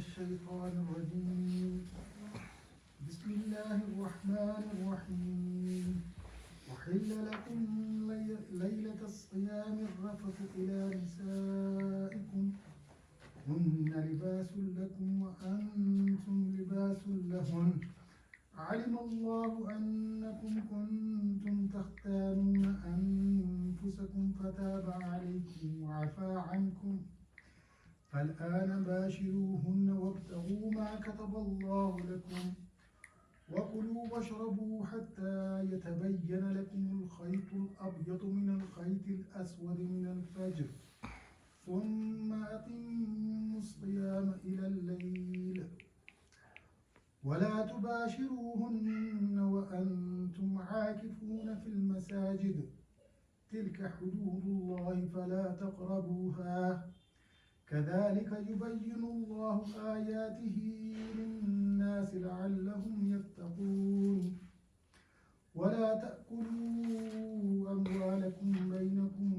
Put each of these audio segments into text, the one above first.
الشيطان الرجيم. بسم الله الرحمن الرحيم. أحل لكم ليلة الصيام الرفث إلى نسائكم هن لباس لكم وأنتم لباس لهن علم الله أنكم كنتم تختانون أنفسكم فتاب عليكم وعفى عنكم فالآن باشروهن وابتغوا ما كتب الله لكم وكلوا واشربوا حتى يتبين لكم الخيط الأبيض من الخيط الأسود من الفجر ثم أتموا الصيام إلى الليل ولا تباشروهن وأنتم عاكفون في المساجد تلك حدود الله فلا تقربوها كذلك يبين الله آياته للناس لعلهم يتقون ولا تأكلوا أموالكم بينكم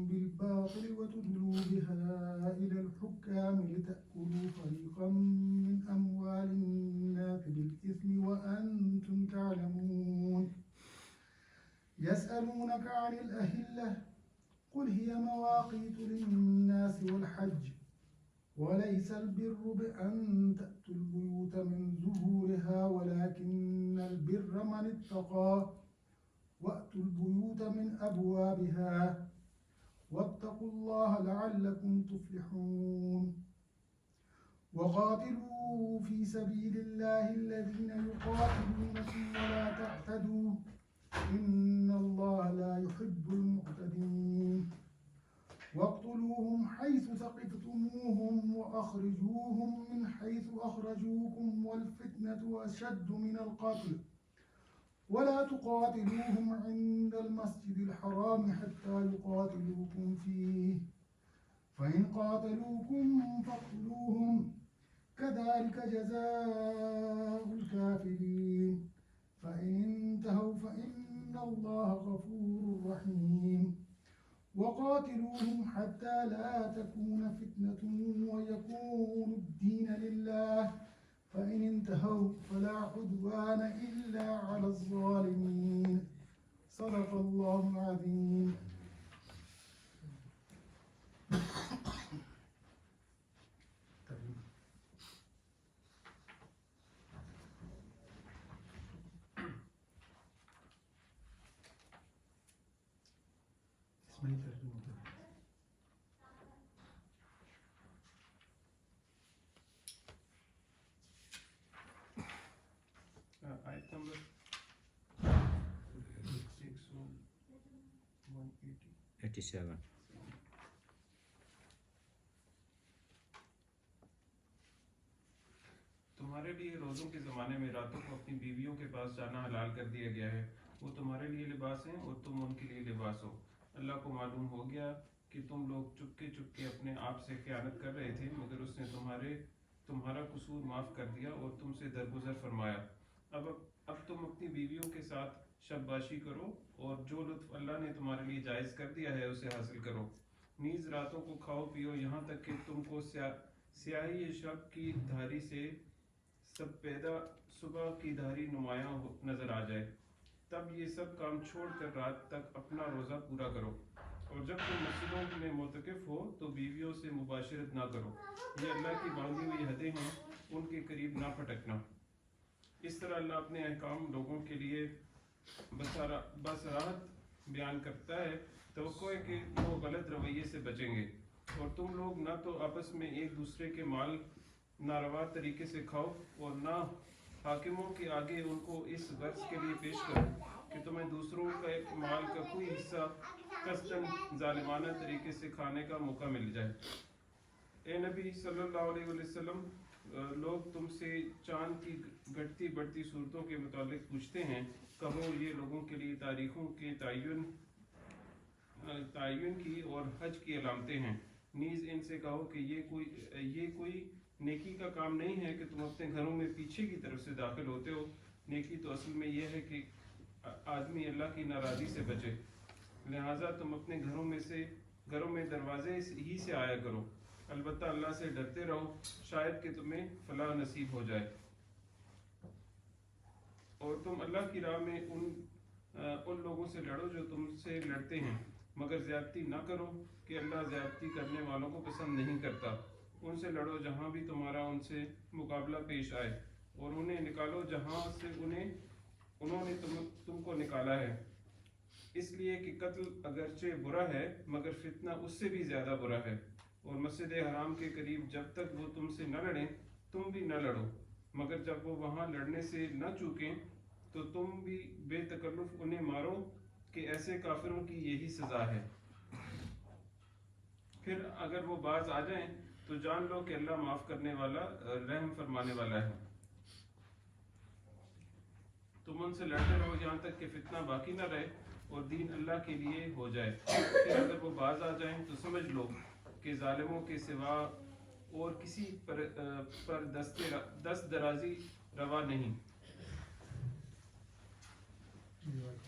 بالباطل وتدلوا بها إلى الحكام لتأكلوا فريقا من أموال الناس بالإثم وأنتم تعلمون يسألونك عن الأهلة قل هي مواقيت للناس والحج وليس البر بأن تأتوا البيوت من ظهورها ولكن البر من اتقى وأتوا البيوت من أبوابها واتقوا الله لعلكم تفلحون وقاتلوا في سبيل الله الذين يقاتلونكم ولا تعتدوا إن الله لا يحب المعتدين واقتلوهم حيث ثقفتموهم وأخرجوهم من حيث أخرجوكم والفتنة أشد من القتل ولا تقاتلوهم عند المسجد الحرام حتى يقاتلوكم فيه فإن قاتلوكم فاقتلوهم كذلك جزاء الكافرين فإن انتهوا فإن الله غفور رحيم وقاتلوهم حتى لا تكون فتنة ويكون الدين لله فإن انتهوا فلا عدوان إلا على الظالمين صدق الله العظيم. آیت نمبر 87. تمہارے لیے روزوں کے زمانے میں راتوں کو اپنی بیویوں کے پاس جانا حلال کر دیا گیا ہے وہ تمہارے لیے لباس ہیں اور تم ان کے لیے لباس ہو اللہ کو معلوم ہو گیا کہ تم لوگ چپکے چپکے اپنے آپ سے خیانت کر رہے تھے مگر اس نے تمہارا قصور معاف کر دیا اور تم سے درگزر فرمایا اب تم اپنی بیویوں کے ساتھ شب باشی کرو اور جو لطف اللہ نے تمہارے لیے جائز کر دیا ہے اسے حاصل کرو نیز راتوں کو کھاؤ پیو یہاں تک کہ تم کو سیاہی شب کی دھاری سے سب پیدا صبح کی دھاری نمایاں نظر آ جائے تب یہ سب کام چھوڑ کر رات تک اپنا روزہ پورا کرو اور جب تم مسجدوں میں معتکف ہو تو بیویوں سے مباشرت نہ کرو یہ اللہ کی باندھی ہوئی حدیں ہیں ان کے قریب نہ پھٹکنا اس طرح اللہ اپنے احکام لوگوں کے لیے بصراحت بیان کرتا ہے توقع ہے کہ وہ غلط رویے سے بچیں گے اور تم لوگ نہ تو آپس میں ایک دوسرے کے مال ناروا طریقے سے کھاؤ اور نہ حاکموں کے آگے ان کو اس غرض کے لیے پیش کرو کہ تمہیں دوسروں کا مال کا کوئی حصہ قصداً ظالمانہ طریقے سے کھانے کا موقع مل جائے اے نبی صلی اللہ علیہ وسلم لوگ تم سے چاند کی گھٹتی بڑھتی صورتوں کے متعلق پوچھتے ہیں کہو یہ لوگوں کے لیے تاریخوں کے تعین کی اور حج کی علامتیں ہیں نیز ان سے کہو کہ یہ کوئی نیکی کا کام نہیں ہے کہ تم اپنے گھروں میں پیچھے کی طرف سے داخل ہوتے ہو نیکی تو اصل میں یہ ہے کہ آدمی اللہ کی ناراضی سے بچے لہٰذا تم اپنے گھروں میں دروازے ہی سے آیا کرو البتہ اللہ سے ڈرتے رہو، شاید کہ تمہیں فلاح نصیب ہو جائے۔ اور تم اللہ کی راہ میں ان لوگوں سے لڑو جو تم سے لڑتے ہیں، مگر زیادتی نہ کرو کہ اللہ زیادتی کرنے والوں کو پسند نہیں کرتا۔ ان سے لڑو جہاں بھی تمہارا ان سے مقابلہ پیش آئے، اور انہیں نکالو جہاں سے انہوں نے تم کو نکالا ہے، اس لیے کہ قتل اگرچہ برا ہے مگر فتنہ اس سے بھی زیادہ برا ہے۔ اور مسجد حرام کے قریب جب تک وہ تم سے نہ لڑیں تم بھی نہ لڑو، مگر جب وہ وہاں لڑنے سے نہ چوکیں تو تم بھی بے تکلف انہیں مارو، کہ ایسے کافروں کی یہی سزا ہے۔ پھر اگر وہ باز آ جائیں تو جان لو کہ اللہ معاف کرنے والا رحم فرمانے والا ہے۔ تم ان سے لڑتے رہو یہاں تک کہ فتنہ باقی نہ رہے اور دین اللہ کے لیے ہو جائے۔ پھر اگر وہ باز آ جائیں تو سمجھ لو کہ ظالموں کے سوا اور کسی پر دست درازی روا نہیں۔ اعوذ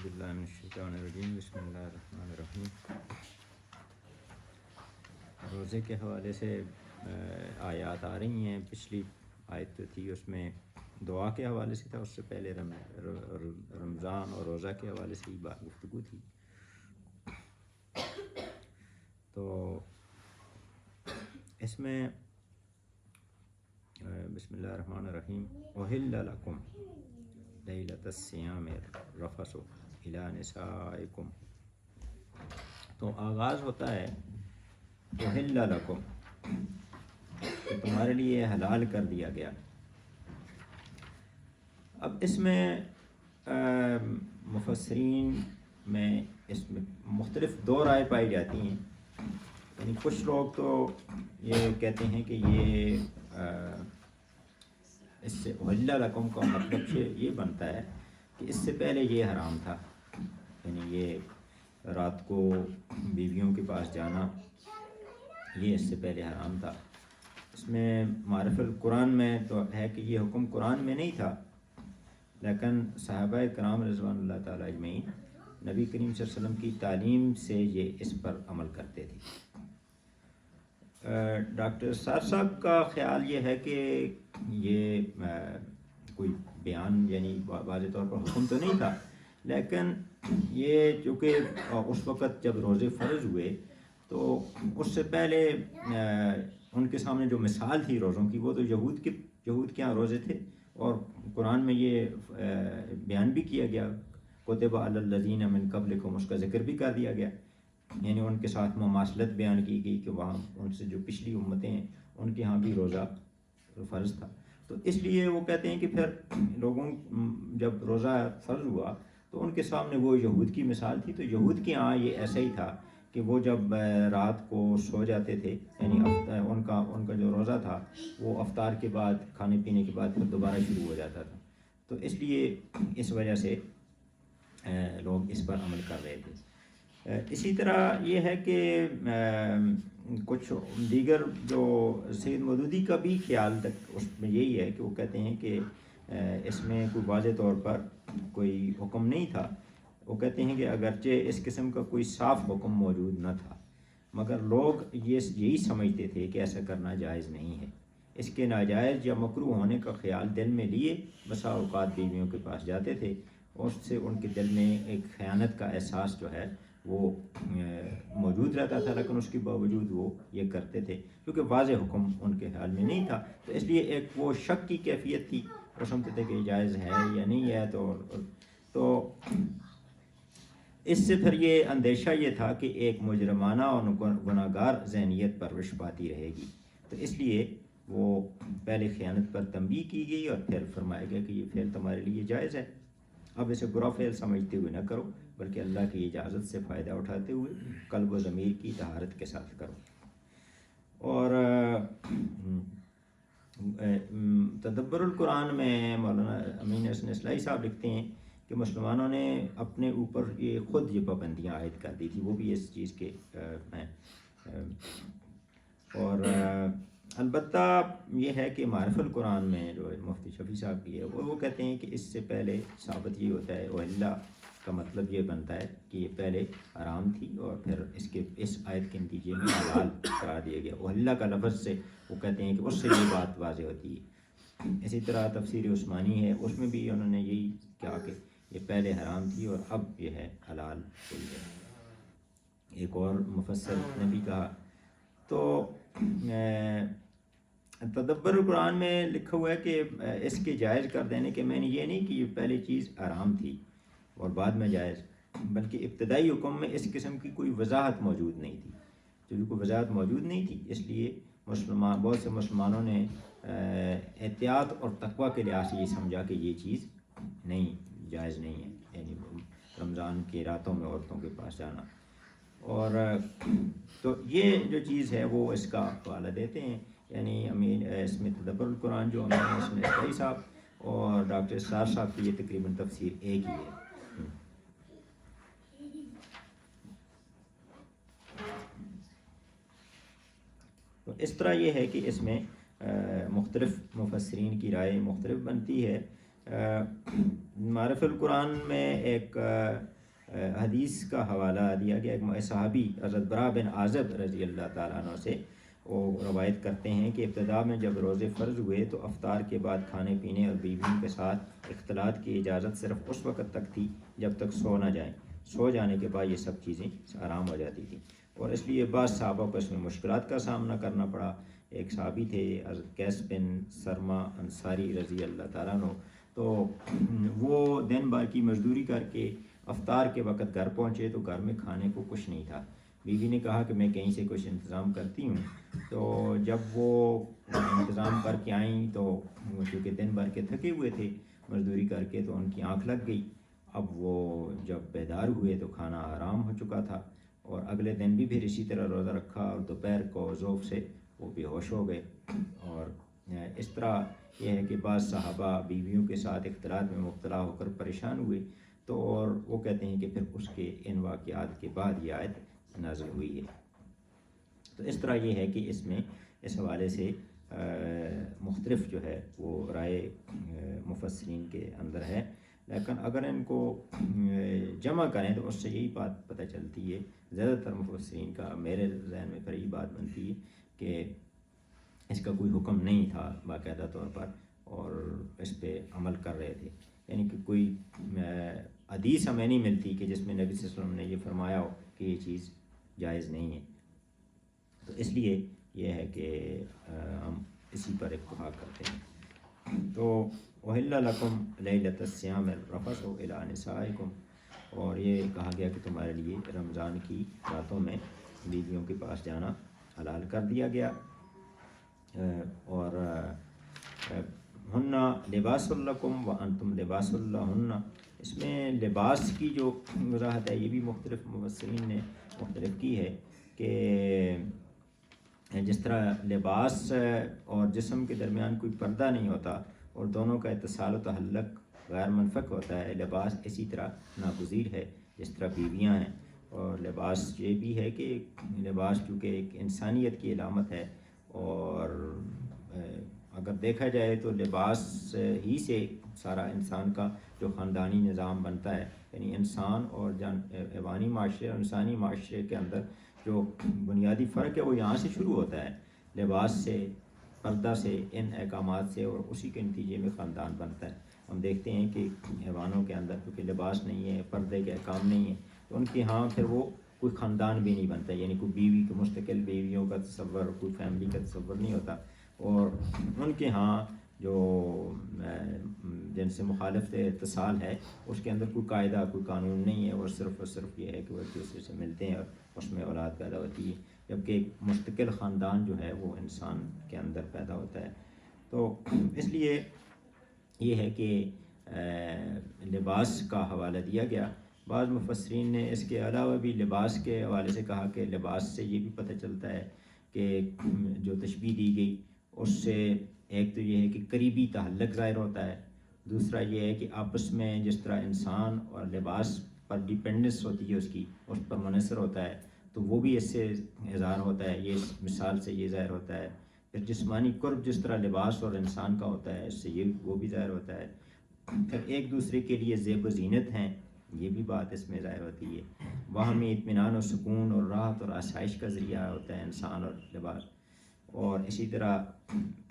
باللہ من الشیطان الرجیم، بسم اللہ الرحمن الرحیم۔ روزے کے حوالے سے آیات آ رہی ہیں۔ پچھلی آیت جو تھی اس میں دعا کے حوالے سے تھا، اس سے پہلے رمضان اور روزہ کے حوالے سے ہی بات گفتگو تھی۔ تو اس میں بسم اللہ الرحمن الرحیم، احل لکم لیلۃ الصیام الرفث الی نسائکم۔ تو آغاز ہوتا ہے احل لکم، کہ تمہارے لیے حلال کر دیا گیا۔ اب اس میں مفسرین میں اس میں مختلف دو رائے پائی جاتی ہیں۔ یعنی کچھ لوگ تو یہ کہتے ہیں کہ یہ اس سے احل لکم کا مطلب یہ بنتا ہے کہ اس سے پہلے یہ حرام تھا، یعنی یہ رات کو بیویوں کے پاس جانا یہ اس سے پہلے حرام تھا۔ اس میں معرف القرآن میں تو ہے کہ یہ حکم قرآن میں نہیں تھا، لیکن صحابہ کرام رضوان اللہ تعالیٰ اجمعین نبی کریم صلی اللہ علیہ وسلم کی تعلیم سے یہ اس پر عمل کرتے تھے۔ ڈاکٹر سار صاحب کا خیال یہ ہے کہ یہ کوئی بیان یعنی واضح طور پر حکم تو نہیں تھا، لیکن یہ چونکہ اس وقت جب روزے فرض ہوئے تو اس سے پہلے ان کے سامنے جو مثال تھی روزوں کی وہ تو یہود کے یہاں روزے تھے، اور قرآن میں یہ بیان بھی کیا گیا کتب علی الذین من قبلکم، اس کا ذکر بھی کر دیا گیا، یعنی ان کے ساتھ مماثلت بیان کی گئی کہ وہاں ان سے جو پچھلی امتیں ہیں ان کے ہاں بھی روزہ فرض تھا۔ تو اس لیے وہ کہتے ہیں کہ پھر لوگوں جب روزہ فرض ہوا تو ان کے سامنے وہ یہود کی مثال تھی، تو یہود کے ہاں یہ ایسا ہی تھا کہ وہ جب رات کو سو جاتے تھے، یعنی ان کا جو روزہ تھا وہ افطار کے بعد کھانے پینے کے بعد پھر دوبارہ شروع ہو جاتا تھا، تو اس لیے اس وجہ سے لوگ اس پر عمل کر رہے تھے۔ اسی طرح یہ ہے کہ کچھ دیگر جو سید مودودی کا بھی خیال تک اس میں یہی ہے کہ وہ کہتے ہیں کہ اس میں کوئی واضح طور پر کوئی حکم نہیں تھا۔ وہ کہتے ہیں کہ اگرچہ اس قسم کا کوئی صاف حکم موجود نہ تھا مگر لوگ یہی سمجھتے تھے کہ ایسا کرنا جائز نہیں ہے۔ اس کے ناجائز یا مکروہ ہونے کا خیال دل میں لیے بسا اوقات بیویوں کے پاس جاتے تھے، اور اس سے ان کے دل میں ایک خیانت کا احساس جو ہے وہ موجود رہتا تھا، لیکن اس کے باوجود وہ یہ کرتے تھے کیونکہ واضح حکم ان کے خیال میں نہیں تھا، تو اس لیے ایک وہ شک کی کیفیت تھی، وہ سمجھتے تھے کہ جائز ہے یا نہیں ہے۔ تو اس سے پھر یہ اندیشہ یہ تھا کہ ایک مجرمانہ اور گناہگار ذہنیت پرورش پاتی رہے گی، تو اس لیے وہ پہلے خیانت پر تنبیہ کی گئی اور پھر فرمایا گیا کہ یہ فعل تمہارے لیے جائز ہے، اب اسے برا فعل سمجھتے ہوئے نہ کرو بلکہ اللہ کی اجازت سے فائدہ اٹھاتے ہوئے قلب و ضمیر کی طہارت کے ساتھ کرو۔ اور تدبر القرآن میں مولانا امین حسن اصلاحی صاحب لکھتے ہیں کہ مسلمانوں نے اپنے اوپر خود یہ پابندیاں عائد کر دی تھی، وہ بھی اس چیز کے ہیں۔ اور البتہ یہ ہے کہ معرف القرآن میں جو مفتی شفیع صاحب کی ہے وہ کہتے ہیں کہ اس سے پہلے ثابت یہ ہوتا ہے احل کا مطلب یہ بنتا ہے کہ یہ پہلے حرام تھی اور پھر اس آیت کے نتیجے میں حلال قرار دیا گیا. احل کا لفظ سے وہ کہتے ہیں کہ اس سے یہ بات واضح ہوتی ہے. اسی طرح تفسیر عثمانی ہے, اس میں بھی انہوں نے یہی کہا کہ یہ پہلے حرام تھی اور اب یہ ہے حلال ہوئی ہے. ایک اور مفسر نے بھی کہا. تو تدبر القرآن میں لکھا ہوا ہے کہ اس کے جائز کر دینے کے میں نے یہ نہیں کہ یہ پہلی چیز حرام تھی اور بعد میں جائز, بلکہ ابتدائی حکم میں اس قسم کی کوئی وضاحت موجود نہیں تھی. جو کوئی وضاحت موجود نہیں تھی اس لیے بہت سے مسلمانوں نے احتیاط اور تقوی کے لحاظ سے یہ سمجھا کہ یہ چیز نہیں جائز نہیں ہے, یعنی رمضان کی راتوں میں عورتوں کے پاس جانا. اور تو یہ جو چیز ہے وہ اس کا حوالہ دیتے ہیں, یعنی امین اس میں تدبر القرآن جو امین اس میں اسلائی صاحب اور ڈاکٹر اسرار صاحب کی یہ تقریباً تفسیر ایک ہی ہے. تو اس طرح یہ ہے کہ اس میں مختلف مفسرین کی رائے مختلف بنتی ہے. معرف القرآن میں ایک حدیث کا حوالہ دیا گیا. ایک صحابی حضرت برا بن عازب رضی اللہ تعالیٰ عنہ سے وہ روایت کرتے ہیں کہ ابتدا میں جب روزے فرض ہوئے تو افطار کے بعد کھانے پینے اور بیویوں کے ساتھ اختلاط کی اجازت صرف اس وقت تک تھی جب تک سو نہ جائیں. سو جانے کے بعد یہ سب چیزیں آرام ہو جاتی تھیں اور اس لیے بعض صحابہ کو اس میں مشکلات کا سامنا کرنا پڑا. ایک صحابی تھے حضرت قیس بن سرما انصاری رضی اللہ تعالیٰ عنہ. تو وہ دن بھر کی مزدوری کر کے افطار کے وقت گھر پہنچے تو گھر میں کھانے کو کچھ نہیں تھا. بیوی نے کہا کہ میں کہیں سے کچھ انتظام کرتی ہوں. تو جب وہ انتظام کر کے آئیں تو چونکہ دن بھر کے تھکے ہوئے تھے مزدوری کر کے تو ان کی آنکھ لگ گئی. اب وہ جب بیدار ہوئے تو کھانا آرام ہو چکا تھا اور اگلے دن بھی پھر اسی طرح روزہ رکھا اور دوپہر کو ذوق سے وہ بے ہوش ہو گئے. اور اس طرح یہ ہے کہ بعض صحابہ بیویوں کے ساتھ اختلاط میں مبتلا ہو کر پریشان ہوئے. تو اور وہ کہتے ہیں کہ پھر اس کے ان واقعات کے بعد یہ آیت نازل ہوئی ہے. تو اس طرح یہ ہے کہ اس میں اس حوالے سے مختلف جو ہے وہ رائے مفسرین کے اندر ہے. لیکن اگر ان کو جمع کریں تو اس سے یہی بات پتہ چلتی ہے, زیادہ تر مفسرین کا میرے ذہن میں پھر یہی بات بنتی ہے کہ اس کا کوئی حکم نہیں تھا باقاعدہ طور پر اور اس پہ عمل کر رہے تھے. یعنی کہ کوئی حدیث ہمیں نہیں ملتی کہ جس میں نبی صلی اللہ علیہ وسلم نے یہ فرمایا ہو کہ یہ چیز جائز نہیں ہے. تو اس لیے یہ ہے کہ ہم اسی پر اتفاق کرتے ہیں. تو احل لکم لیلۃ الصیام الرفث الی نسائکم, اور یہ کہا گیا کہ تمہارے لیے رمضان کی راتوں میں بیویوں کے پاس جانا حلال کر دیا گیا. اور ہن لباس لکم وانتم لباس لہن, اس میں لباس کی جو وضاحت ہے یہ بھی مختلف مفسرین نے مختلف کی ہے کہ جس طرح لباس اور جسم کے درمیان کوئی پردہ نہیں ہوتا اور دونوں کا اتصال و تعلق غیر منفک ہوتا ہے, لباس اسی طرح ناگزیر ہے جس طرح بیویاں ہیں. اور لباس یہ بھی ہے کہ لباس چونکہ ایک انسانیت کی علامت ہے اور اگر دیکھا جائے تو لباس ہی سے سارا انسان کا جو خاندانی نظام بنتا ہے, یعنی انسان اور حیوانی معاشرے اور انسانی معاشرے کے اندر جو بنیادی فرق ہے وہ یہاں سے شروع ہوتا ہے, لباس سے, پردہ سے, ان احکامات سے, اور اسی کے نتیجے میں خاندان بنتا ہے. ہم دیکھتے ہیں کہ حیوانوں کے اندر کیونکہ لباس نہیں ہے, پردے کے احکام نہیں ہیں, تو ان کے ہاں پھر وہ کوئی خاندان بھی نہیں بنتا, یعنی کوئی بیوی کو مستقل بیویوں کا تصور, کوئی فیملی کا تصور نہیں ہوتا. اور ان کے ہاں جو جن سے مخالف اتصال ہے اس کے اندر کوئی قاعدہ, کوئی قانون نہیں ہے, اور صرف یہ ہے کہ وہ ایک دوسرے سے ملتے ہیں اور اس میں اولاد پیدا ہوتی ہے, جبکہ ایک مستقل خاندان جو ہے وہ انسان کے اندر پیدا ہوتا ہے. تو اس لیے یہ ہے کہ لباس کا حوالہ دیا گیا. بعض مفسرین نے اس کے علاوہ بھی لباس کے حوالے سے کہا کہ لباس سے یہ بھی پتہ چلتا ہے کہ جو تشبیہ دی گئی اس سے ایک تو یہ ہے کہ قریبی تعلق ظاہر ہوتا ہے, دوسرا یہ ہے کہ آپس میں جس طرح انسان اور لباس پر ڈیپینڈنس ہوتی ہے اس کی, اس پر منحصر ہوتا ہے, تو وہ بھی اس سے اظہار ہوتا ہے. یہ مثال سے یہ ظاہر ہوتا ہے. پھر جسمانی قرب جس طرح لباس اور انسان کا ہوتا ہے اس سے یہ وہ بھی ظاہر ہوتا ہے. پھر ایک دوسرے کے لیے زیب و زینت ہیں, یہ بھی بات اس میں ظاہر ہوتی ہے. باہمی اطمینان و سکون اور راحت اور آسائش کا ذریعہ ہوتا ہے انسان اور لباس. اور اسی طرح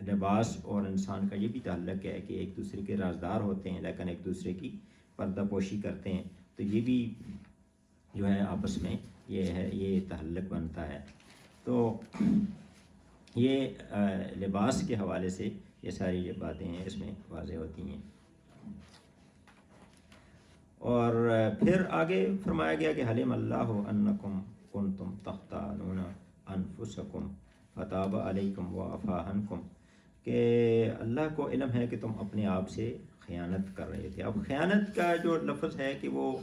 لباس اور انسان کا یہ بھی تعلق ہے کہ ایک دوسرے کے رازدار ہوتے ہیں لیکن ایک دوسرے کی پردہ پوشی کرتے ہیں. تو یہ بھی جو ہے آپس میں یہ تعلق بنتا ہے. تو یہ لباس کے حوالے سے یہ ساری جو باتیں ہیں اس میں واضح ہوتی ہیں. اور پھر آگے فرمایا گیا کہ حلم اللہ انکم کنتم تختانون انفسکم فتاب علیکم وعفا عنکم، کہ اللہ کو علم ہے کہ تم اپنے آپ سے خیانت کر رہے تھے. اب خیانت کا جو لفظ ہے کہ وہ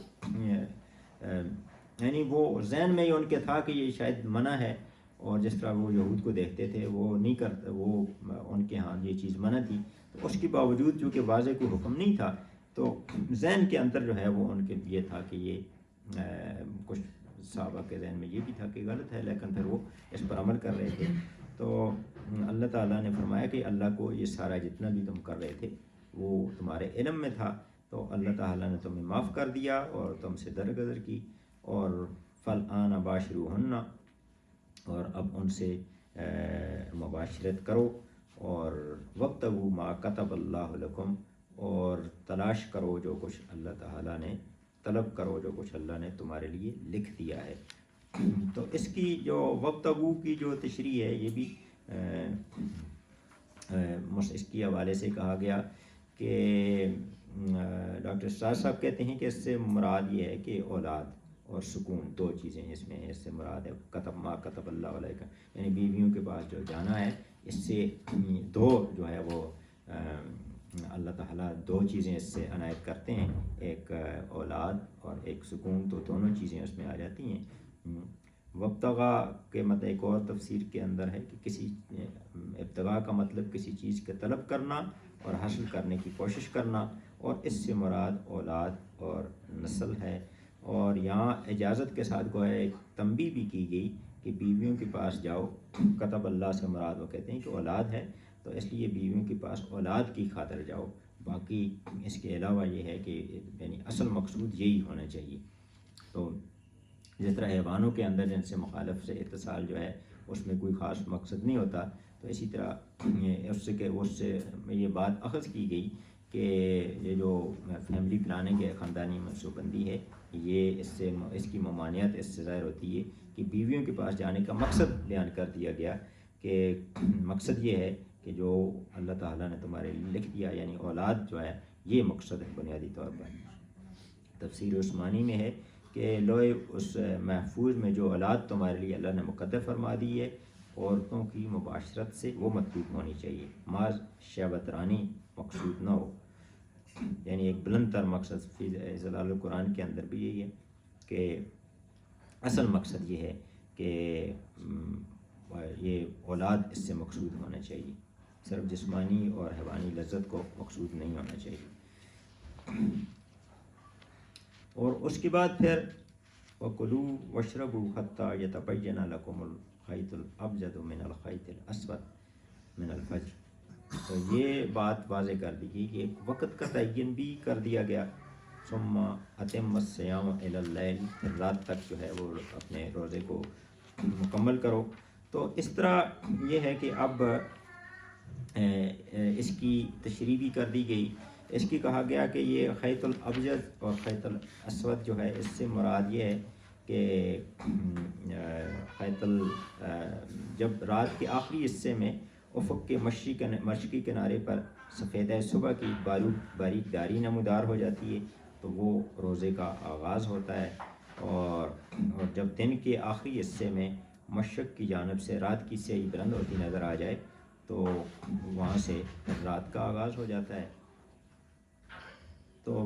یعنی وہ ذہن میں ہی ان کے تھا کہ یہ شاید منع ہے، اور جس طرح وہ یہود کو دیکھتے تھے وہ نہیں کرتے، وہ ان کے ہاں یہ چیز منع تھی. تو اس کے باوجود چونکہ واضح کوئی حکم نہیں تھا تو ذہن کے اندر جو ہے وہ ان کے یہ تھا کہ یہ کچھ صحابہ کے ذہن میں یہ بھی تھا کہ غلط ہے، لیکن پھر وہ اس پر عمل کر رہے تھے. تو اللہ تعالیٰ نے فرمایا کہ اللہ کو یہ سارا جتنا بھی تم کر رہے تھے وہ تمہارے علم میں تھا، تو اللہ تعالیٰ نے تمہیں معاف کر دیا اور تم سے درگزر کی. اور فالآن باشروہن، اور اب ان سے مباشرت کرو. اور وابتغوا ما کتب اللہ لکم، اور تلاش کرو جو کچھ اللہ تعالیٰ نے، طلب کرو جو کچھ اللہ نے تمہارے لیے لکھ دیا ہے. تو اس کی جو وابتغوا کی جو تشریح ہے یہ بھی اس کی حوالے سے کہا گیا کہ ڈاکٹر سراج صاحب کہتے ہیں کہ اس سے مراد یہ ہے کہ اولاد اور سکون دو چیزیں اس میں ہیں. اس سے مراد ہے ما کتب اللہ علیہ، یعنی بیویوں کے پاس جو جانا ہے اس سے دو جو ہے وہ اللہ تعالیٰ دو چیزیں اس سے عنایت کرتے ہیں، ایک اولاد اور ایک سکون. تو دونوں چیزیں اس میں آ جاتی ہیں. وابتغا کے مطلب ایک اور تفسیر کے اندر ہے کہ کسی ابتغاء کا مطلب کسی چیز کے طلب کرنا اور حاصل کرنے کی کوشش کرنا، اور اس سے مراد اولاد اور نسل ہے. اور یہاں اجازت کے ساتھ گویا ایک تنبیہ بھی کی گئی کہ بیویوں کے پاس جاؤ. کتب اللہ سے مراد وہ کہتے ہیں کہ اولاد ہے، تو اس لیے بیویوں کے پاس اولاد کی خاطر جاؤ. باقی اس کے علاوہ یہ ہے کہ یعنی اصل مقصود یہی ہونا چاہیے. تو جس طرح حیوانوں کے اندر جن سے مخالف سے اتصال جو ہے اس میں کوئی خاص مقصد نہیں ہوتا، تو اسی طرح اس سے یہ بات اخذ کی گئی کہ یہ جو فیملی پلاننگ ہے، خاندانی منصوبہ بندی ہے، یہ اس کی ممانعت اس سے ظاہر ہوتی ہے کہ بیویوں کے پاس جانے کا مقصد بیان کر دیا گیا کہ مقصد یہ ہے کہ جو اللہ تعالیٰ نے تمہارے لیے لکھ دیا، یعنی اولاد جو ہے یہ مقصد ہے بنیادی طور پر. تفسیر عثمانی میں ہے کہ لوہے اس محفوظ میں جو اولاد تمہارے لیے اللہ نے مقدر فرما دی ہے، عورتوں کی مباشرت سے وہ مطلوب ہونی چاہیے، ماذ شہوت رانی مقصود نہ ہو. یعنی ایک بلند تر مقصد فی ظلال القرآن کے اندر بھی یہی ہے کہ اصل مقصد یہ ہے کہ یہ اولاد اس سے مقصود ہونا چاہیے، صرف جسمانی اور حیوانی لذت کو مقصود نہیں ہونا چاہیے. اور اس کے بعد پھر وَكُلُوا وَاشْرَبُوا حَتَّى يَتَبَيَّنَ لَكُمُ الْخَيْطُ الْأَبْيَضُ مِنَ الْخَيْطِ الْأَسْوَدِ مِنَ الْفَجْرِ. تو یہ بات واضح کر دی گئی کہ ایک وقت کا تعین بھی کر دیا گیا. ثُمَّ أَتِمَّ الصِّيَامَ إِلَى اللَّيْلِ، پھر رات تک جو ہے وہ اپنے روزے کو مکمل کرو. تو اس طرح یہ ہے کہ اب اس کی تشریح بھی کر دی گئی. اس کی کہا گیا کہ یہ خیط الابیض اور خیط الاسود جو ہے اس سے مراد یہ ہے کہ جب رات کے آخری حصے میں افق کے مشرقی کنارے پر سفیدہ صبح کی باریک داری نمودار ہو جاتی ہے تو وہ روزے کا آغاز ہوتا ہے. اور جب دن کے آخری حصے میں مشرق کی جانب سے رات کی سیاہی بلند ہوتی نظر آ جائے تو وہاں سے رات کا آغاز ہو جاتا ہے. تو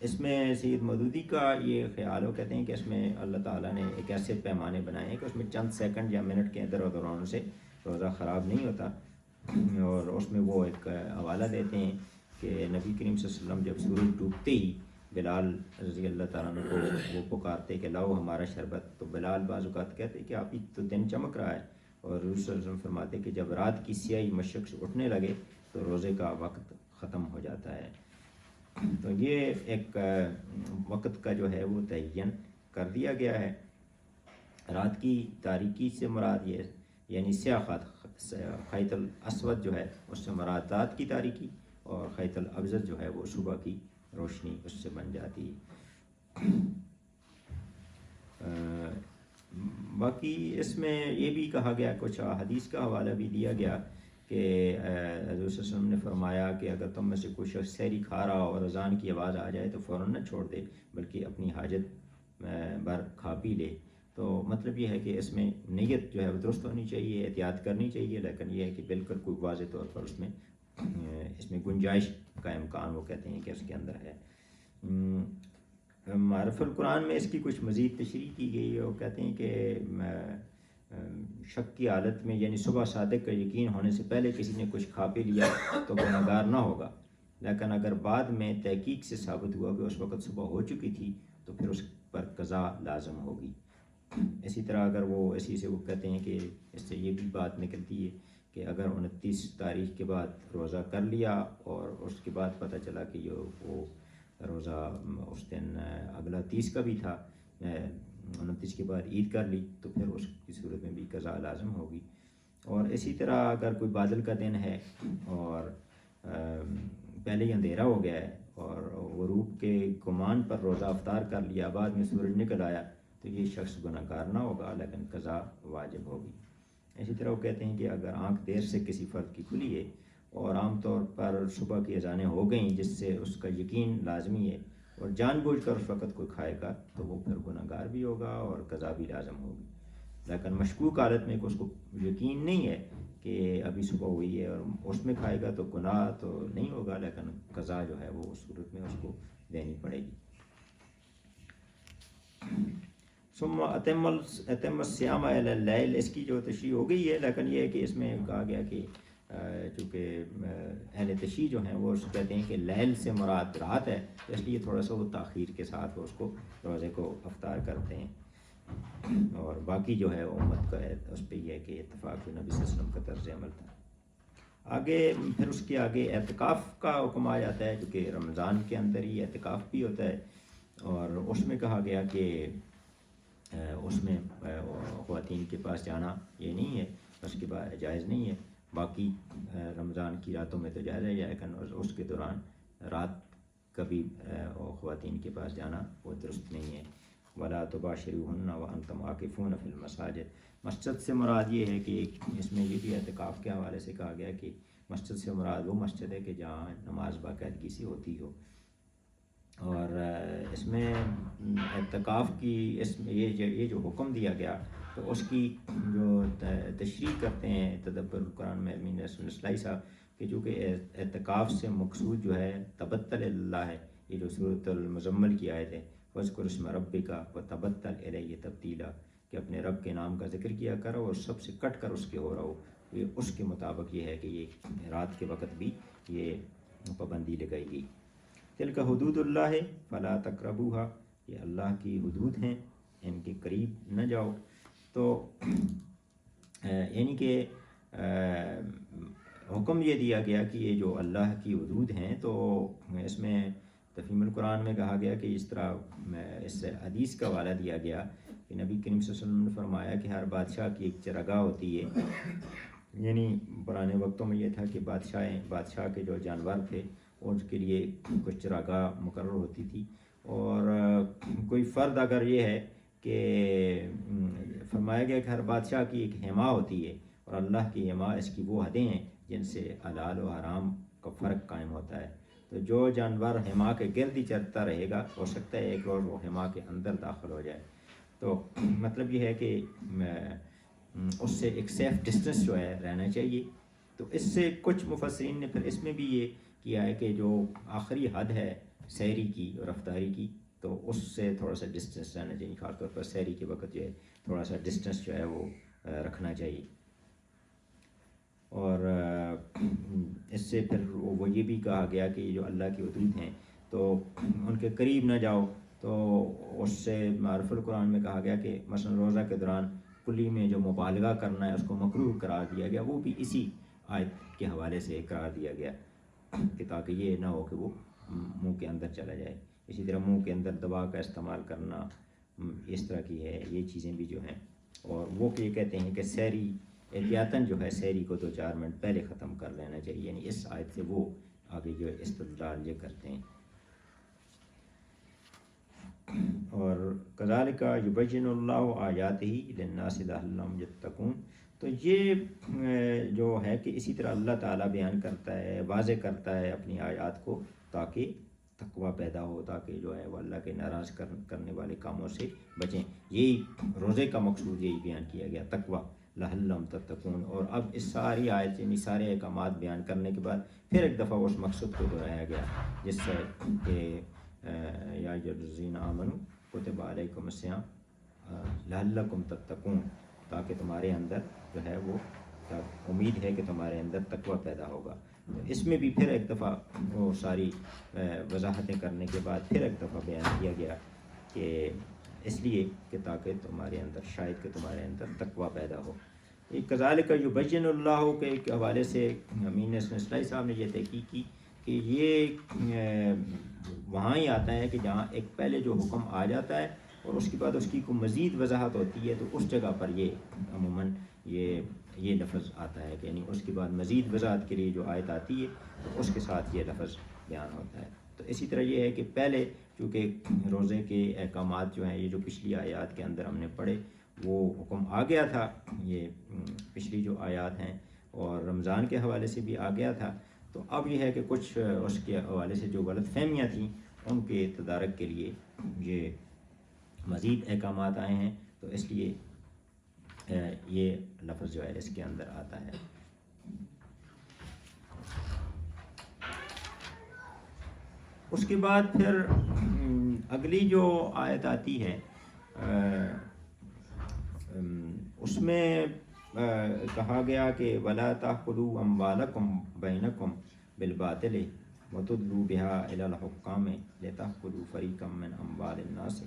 اس میں سید مودودی کا یہ خیال ہو، کہتے ہیں کہ اس میں اللہ تعالیٰ نے ایک ایسے پیمانے بنائے ہیں کہ اس میں چند سیکنڈ یا منٹ کے ادھر ادھر ہونے سے روزہ خراب نہیں ہوتا. اور اس میں وہ ایک حوالہ دیتے ہیں کہ نبی کریم صلی اللہ علیہ وسلم جب سورج ڈوبتے ہی بلال رضی اللہ تعالیٰ عنہ کو وہ پکارتے کہ لاؤ ہمارا شربت، تو بلال بعض اوقات کہتے کہ آپ ہی تو دن چمک رہا ہے. اور رسول صلی اللہ علیہ وسلم فرماتے کہ جب رات کی سیاہی مشرق سے اٹھنے لگے تو روزے کا وقت ختم ہو جاتا ہے. تو یہ ایک وقت کا جو ہے وہ تعین کر دیا گیا ہے. رات کی تاریکی سے مراد یہ یعنی سیاہ خیط الاسود جو ہے اس سے مراد رات کی تاریکی، اور خیط الابیض جو ہے وہ صبح کی روشنی اس سے بن جاتی ہے. باقی اس میں یہ بھی کہا گیا، کچھ حدیث کا حوالہ بھی دیا گیا کہ حضور صلی اللہ علیہ وسلم نے فرمایا کہ اگر تم میں سے کوئی شخص سحری کھا رہا ہو اور اذان کی آواز آ جائے تو فوراً نہ چھوڑ دے، بلکہ اپنی حاجت بھر کھا پی لے. تو مطلب یہ ہے کہ اس میں نیت جو ہے وہ درست ہونی چاہیے، احتیاط کرنی چاہیے، لیکن یہ ہے کہ بالکل کوئی واضح طور پر اس میں گنجائش کا امکان وہ کہتے ہیں کہ اس کے اندر ہے. معرف القرآن میں اس کی کچھ مزید تشریح کی گئی ہے. وہ کہتے ہیں کہ شک کی حالت میں یعنی صبح صادق کا یقین ہونے سے پہلے کسی نے کچھ کھا پی لیا تو گنہگار نہ ہوگا، لیکن اگر بعد میں تحقیق سے ثابت ہوا کہ اس وقت صبح ہو چکی تھی تو پھر اس پر قضا لازم ہوگی. اسی طرح اگر وہ اسی سے وہ کہتے ہیں کہ اس سے یہ بھی بات نکلتی ہے کہ اگر 29 تاریخ کے بعد روزہ کر لیا اور اس کے بعد پتہ چلا کہ وہ روزہ اس دن اگلا 30 کا بھی تھا، 29 کے بعد عید کر لی تو پھر اس کی صورت میں بھی قضا لازم ہوگی. اور اسی طرح اگر کوئی بادل کا دن ہے اور پہلے ہی اندھیرا ہو گیا ہے اور غروب کے گمان پر روزہ افطار کر لیا، بعد میں سورج نکل آیا تو یہ شخص گنہگار نہ ہوگا لیکن قضا واجب ہوگی. اسی طرح وہ کہتے ہیں کہ اگر آنکھ دیر سے کسی فرد کی کھلی ہے اور عام طور پر صبح کی اذانیں ہو گئیں جس سے اس کا یقین لازمی ہے اور جان بوجھ کر اس وقت کوئی کھائے گا تو وہ پھر گنہگار بھی ہوگا اور قضا بھی لازم ہوگی. لیکن مشکوک حالت میں کہ اس کو یقین نہیں ہے کہ ابھی صبح ہوئی ہے اور اس میں کھائے گا تو گناہ تو نہیں ہوگا لیکن قضا جو ہے وہ اس صورت میں اس کو دینی پڑے گی. ثم اتم الصیام الی اللیل، اس کی جو تشریح ہو گئی ہے، لیکن یہ ہے کہ اس میں کہا گیا کہ چونکہ اہل تشریح جو ہیں وہ کہتے ہیں کہ لیل سے مراد رات ہے، تو اس لیے تھوڑا سا وہ تاخیر کے ساتھ اس کو روزے کو افطار کرتے ہیں. اور باقی جو ہے امت کا ہے اس پہ یہ ہے کہ اتفاق نبی صلی اللہ علیہ وسلم کا طرز عمل تھا. آگے پھر اس کے آگے اعتکاف کا حکم آ جاتا ہے، کیونکہ رمضان کے اندر ہی اعتکاف بھی ہوتا ہے. اور اس میں کہا گیا کہ اس میں خواتین کے پاس جانا یہ نہیں ہے، اس کے بعد جائز نہیں ہے. باقی رمضان کی راتوں میں تو جائز ہے، لیکن اس کے دوران رات کبھی خواتین کے پاس جانا وہ درست نہیں ہے. وَلَا تُبَاشِرُوهُنَّ وَأَنْتُمْ عَاكِفُونَ فِي الْمَسَاجِدِ، مسجد سے مراد یہ ہے کہ اس میں یہ بھی اعتکاف کے حوالے سے کہا گیا کہ مسجد سے مراد وہ مسجد ہے کہ جہاں نماز باقاعدگی سے ہوتی ہو. اور اس میں اعتکاف کی اس میں یہ جو حکم دیا گیا تو اس کی جو تشریح کرتے ہیں تدبر القرآن میں امین اسلائی صاحب کہ چونکہ اعتکاف سے مقصود جو ہے تبتل اللہ ہے. یہ جو سورۃ المزمل کی آیت ہے وَاذْكُرِ اسْمَ رَبِّكَ وَتَبَتَّلْ إِلَيْهِ تَبْتِيلًا، کہ اپنے رب کے نام کا ذکر کیا کرو اور سب سے کٹ کر اس کے ہو رہو. یہ اس کے مطابق یہ ہے کہ یہ رات کے وقت بھی یہ پابندی لگائی گئی. تلک حدود اللہ ہے فلا تقربوها، یہ اللہ کی حدود ہیں ان کے قریب نہ جاؤ. تو یعنی کہ حکم یہ دیا گیا کہ یہ جو اللہ کی حدود ہیں تو اس میں تفہیم القرآن میں کہا گیا کہ اس طرح اس حدیث کا حوالہ دیا گیا کہ نبی کریم صلی اللہ علیہ وسلم نے فرمایا کہ ہر بادشاہ کی ایک چراگاہ ہوتی ہے. یعنی پرانے وقتوں میں یہ تھا کہ بادشاہ کے جو جانور تھے ان کے لیے کچھ چراگاہ مقرر ہوتی تھی. اور کوئی فرد اگر یہ ہے کہ فرمایا گیا کہ ہر بادشاہ کی ایک حما ہوتی ہے اور اللہ کی حما اس کی وہ حدیں ہیں جن سے حلال و حرام کا فرق قائم ہوتا ہے. تو جو جانور حما کے گرد ہی چرتا رہے گا ہو سکتا ہے ایک روز وہ حما کے اندر داخل ہو جائے. تو مطلب یہ ہے کہ اس سے ایک سیف ڈسٹنس جو ہے رہنا چاہیے. تو اس سے کچھ مفسرین نے پھر اس میں بھی یہ کیا ہے کہ جو آخری حد ہے سحری کی اور افطاری کی تو اس سے تھوڑا سا ڈسٹنس رہنا چاہیے. خاص طور پر سحری کے وقت جو ہے تھوڑا سا ڈسٹنس جو ہے وہ رکھنا چاہیے. اور اس سے پھر وہ یہ بھی کہا گیا کہ جو اللہ کی حدود ہیں تو ان کے قریب نہ جاؤ. تو اس سے معرف القرآن میں کہا گیا کہ مثلا روزہ کے دوران کلی میں جو مبالغہ کرنا ہے اس کو مکروہ قرار دیا گیا، وہ بھی اسی آیت کے حوالے سے قرار دیا گیا کہ تاکہ یہ نہ ہو کہ وہ منہ کے اندر چلا جائے. اسی طرح منہ کے اندر دوا کا استعمال کرنا اس طرح کی ہے، یہ چیزیں بھی جو ہیں. اور وہ کہ یہ کہتے ہیں کہ سحری احتیاطاً جو ہے سحری کو 2-4 منٹ پہلے ختم کر لینا چاہیے. یعنی اس آیت سے وہ آگے جو استدلال یہ کرتے ہیں. اور کذالک یبین اللہ آیاتہ للناس لعلہم یتقون. تو یہ جو ہے کہ اسی طرح اللہ تعالیٰ بیان کرتا ہے، واضح کرتا ہے اپنی آیات کو تاکہ تقوی پیدا ہو، تاکہ جو ہے وہ اللہ کے ناراض کرنے والے کاموں سے بچیں. یہی روزے کا مقصود یہی بیان کیا گیا، تقوی لعلہم تتقون. اور اب اس ساری آیت یعنی سارے احکامات بیان کرنے کے بعد پھر ایک دفعہ اس مقصد کو دہرایا گیا جس سے کہ یا الذین آمنوا کتب علیکم الصیام لعلکم تتقون، تاکہ تمہارے اندر جو ہے وہ امید ہے کہ تمہارے اندر تقوی پیدا ہوگا. اس میں بھی پھر ایک دفعہ وہ ساری وضاحتیں کرنے کے بعد پھر ایک دفعہ بیان کیا گیا کہ اس لیے کہ تاکہ تمہارے اندر شاید کہ تمہارے اندر تقوی پیدا ہو. کذالک یبین اللہ کے حوالے سے امین اصلاحی صاحب نے یہ تحقیق کی کہ یہ وہاں ہی آتا ہے کہ جہاں ایک پہلے جو حکم آ جاتا ہے اور اس کے بعد اس کی کوئی مزید وضاحت ہوتی ہے تو اس جگہ پر یہ عموماً یہ لفظ آتا ہے کہ یعنی اس کے بعد مزید وضاحت کے لیے جو آیت آتی ہے تو اس کے ساتھ یہ لفظ بیان ہوتا ہے. تو اسی طرح یہ ہے کہ پہلے چونکہ روزے کے احکامات جو ہیں یہ جو پچھلی آیات کے اندر ہم نے پڑھے وہ حکم آ گیا تھا، یہ پچھلی جو آیات ہیں اور رمضان کے حوالے سے بھی آ گیا تھا. تو اب یہ ہے کہ کچھ اس کے حوالے سے جو غلط فہمیاں تھیں ان کے تدارک کے لیے یہ مزید احکامات آئے ہیں، تو اس لیے یہ لفظ جو ہے اس کے اندر آتا ہے. اس کے بعد پھر اگلی جو آیت آتی ہے اس میں کہا گیا کہ وَلَا تَأْكُلُوا أَمْوَالَكُمْ بَيْنَكُمْ بِالْبَاطِلِ وَتُدْلُوا بِهَا إِلَى الْحُكَّامِ لِتَأْكُلُوا فَرِيقًا مِّنْ أَمْوَالِ النَّاسِ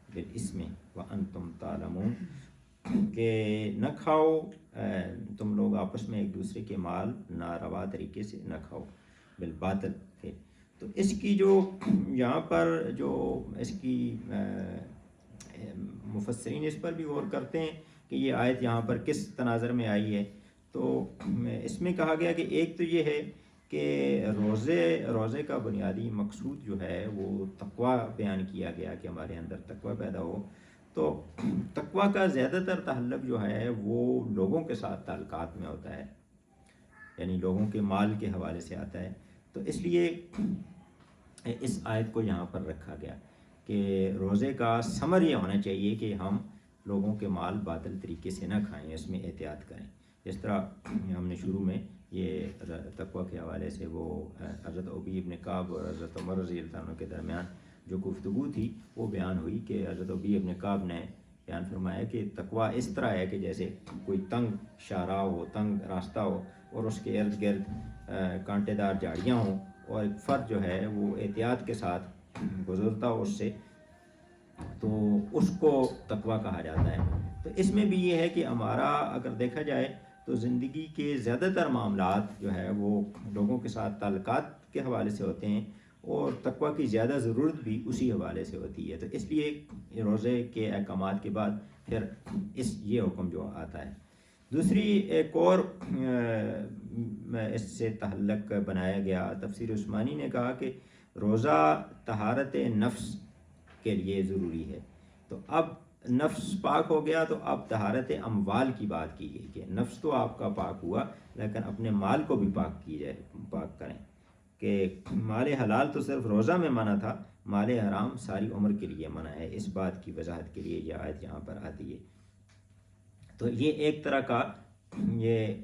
بِالْإِثْمِ وَأَنْتُمْ تَعْلَمُونَ کہ نہ کھاؤ تم لوگ آپس میں ایک دوسرے کے مال ناروا طریقے سے نہ کھاؤ بالباطل کے. تو اس کی جو یہاں پر جو اس کی مفسرین اس پر بھی غور کرتے ہیں کہ یہ آیت یہاں پر کس تناظر میں آئی ہے. تو اس میں کہا گیا کہ ایک تو یہ ہے کہ روزے کا بنیادی مقصود جو ہے وہ تقوی بیان کیا گیا کہ ہمارے اندر تقوی پیدا ہو. تو تقوی کا زیادہ تر تعلق جو ہے وہ لوگوں کے ساتھ تعلقات میں ہوتا ہے، یعنی لوگوں کے مال کے حوالے سے آتا ہے. تو اس لیے اس آیت کو یہاں پر رکھا گیا کہ روزے کا ثمر یہ ہونا چاہیے کہ ہم لوگوں کے مال باطل طریقے سے نہ کھائیں، اس میں احتیاط کریں. جس طرح ہم نے شروع میں یہ تقوی کے حوالے سے وہ حضرت ابی ابن کعب اور حضرت عمر رضی اللہ عنہ کے درمیان جو گفتگو تھی وہ بیان ہوئی کہ حضرت ابی ابن کعب نے بیان فرمایا کہ تقوی اس طرح ہے کہ جیسے کوئی تنگ شاہراہ ہو، تنگ راستہ ہو اور اس کے ارد گرد کانٹے دار جھاڑیاں ہوں اور ایک فرد جو ہے وہ احتیاط کے ساتھ گزرتا ہو اس سے، تو اس کو تقوی کہا جاتا ہے. تو اس میں بھی یہ ہے کہ ہمارا اگر دیکھا جائے تو زندگی کے زیادہ تر معاملات جو ہے وہ لوگوں کے ساتھ تعلقات کے حوالے سے ہوتے ہیں اور تقوی کی زیادہ ضرورت بھی اسی حوالے سے ہوتی ہے. تو اس لیے روزے کے احکامات کے بعد پھر یہ حکم جو آتا ہے. دوسری ایک اور اس سے تعلق بنایا گیا، تفسیر عثمانی نے کہا کہ روزہ طہارت نفس کے لیے ضروری ہے. تو اب نفس پاک ہو گیا تو اب طہارت اموال کی بات کی گئی کہ نفس تو آپ کا پاک ہوا لیکن اپنے مال کو بھی پاک کریں. کہ مال حلال تو صرف روزہ میں منع تھا، مال حرام ساری عمر کے لیے منع ہے. اس بات کی وضاحت کے لیے یہ آیت یہاں پر آتی ہے. تو یہ ایک طرح کا یہ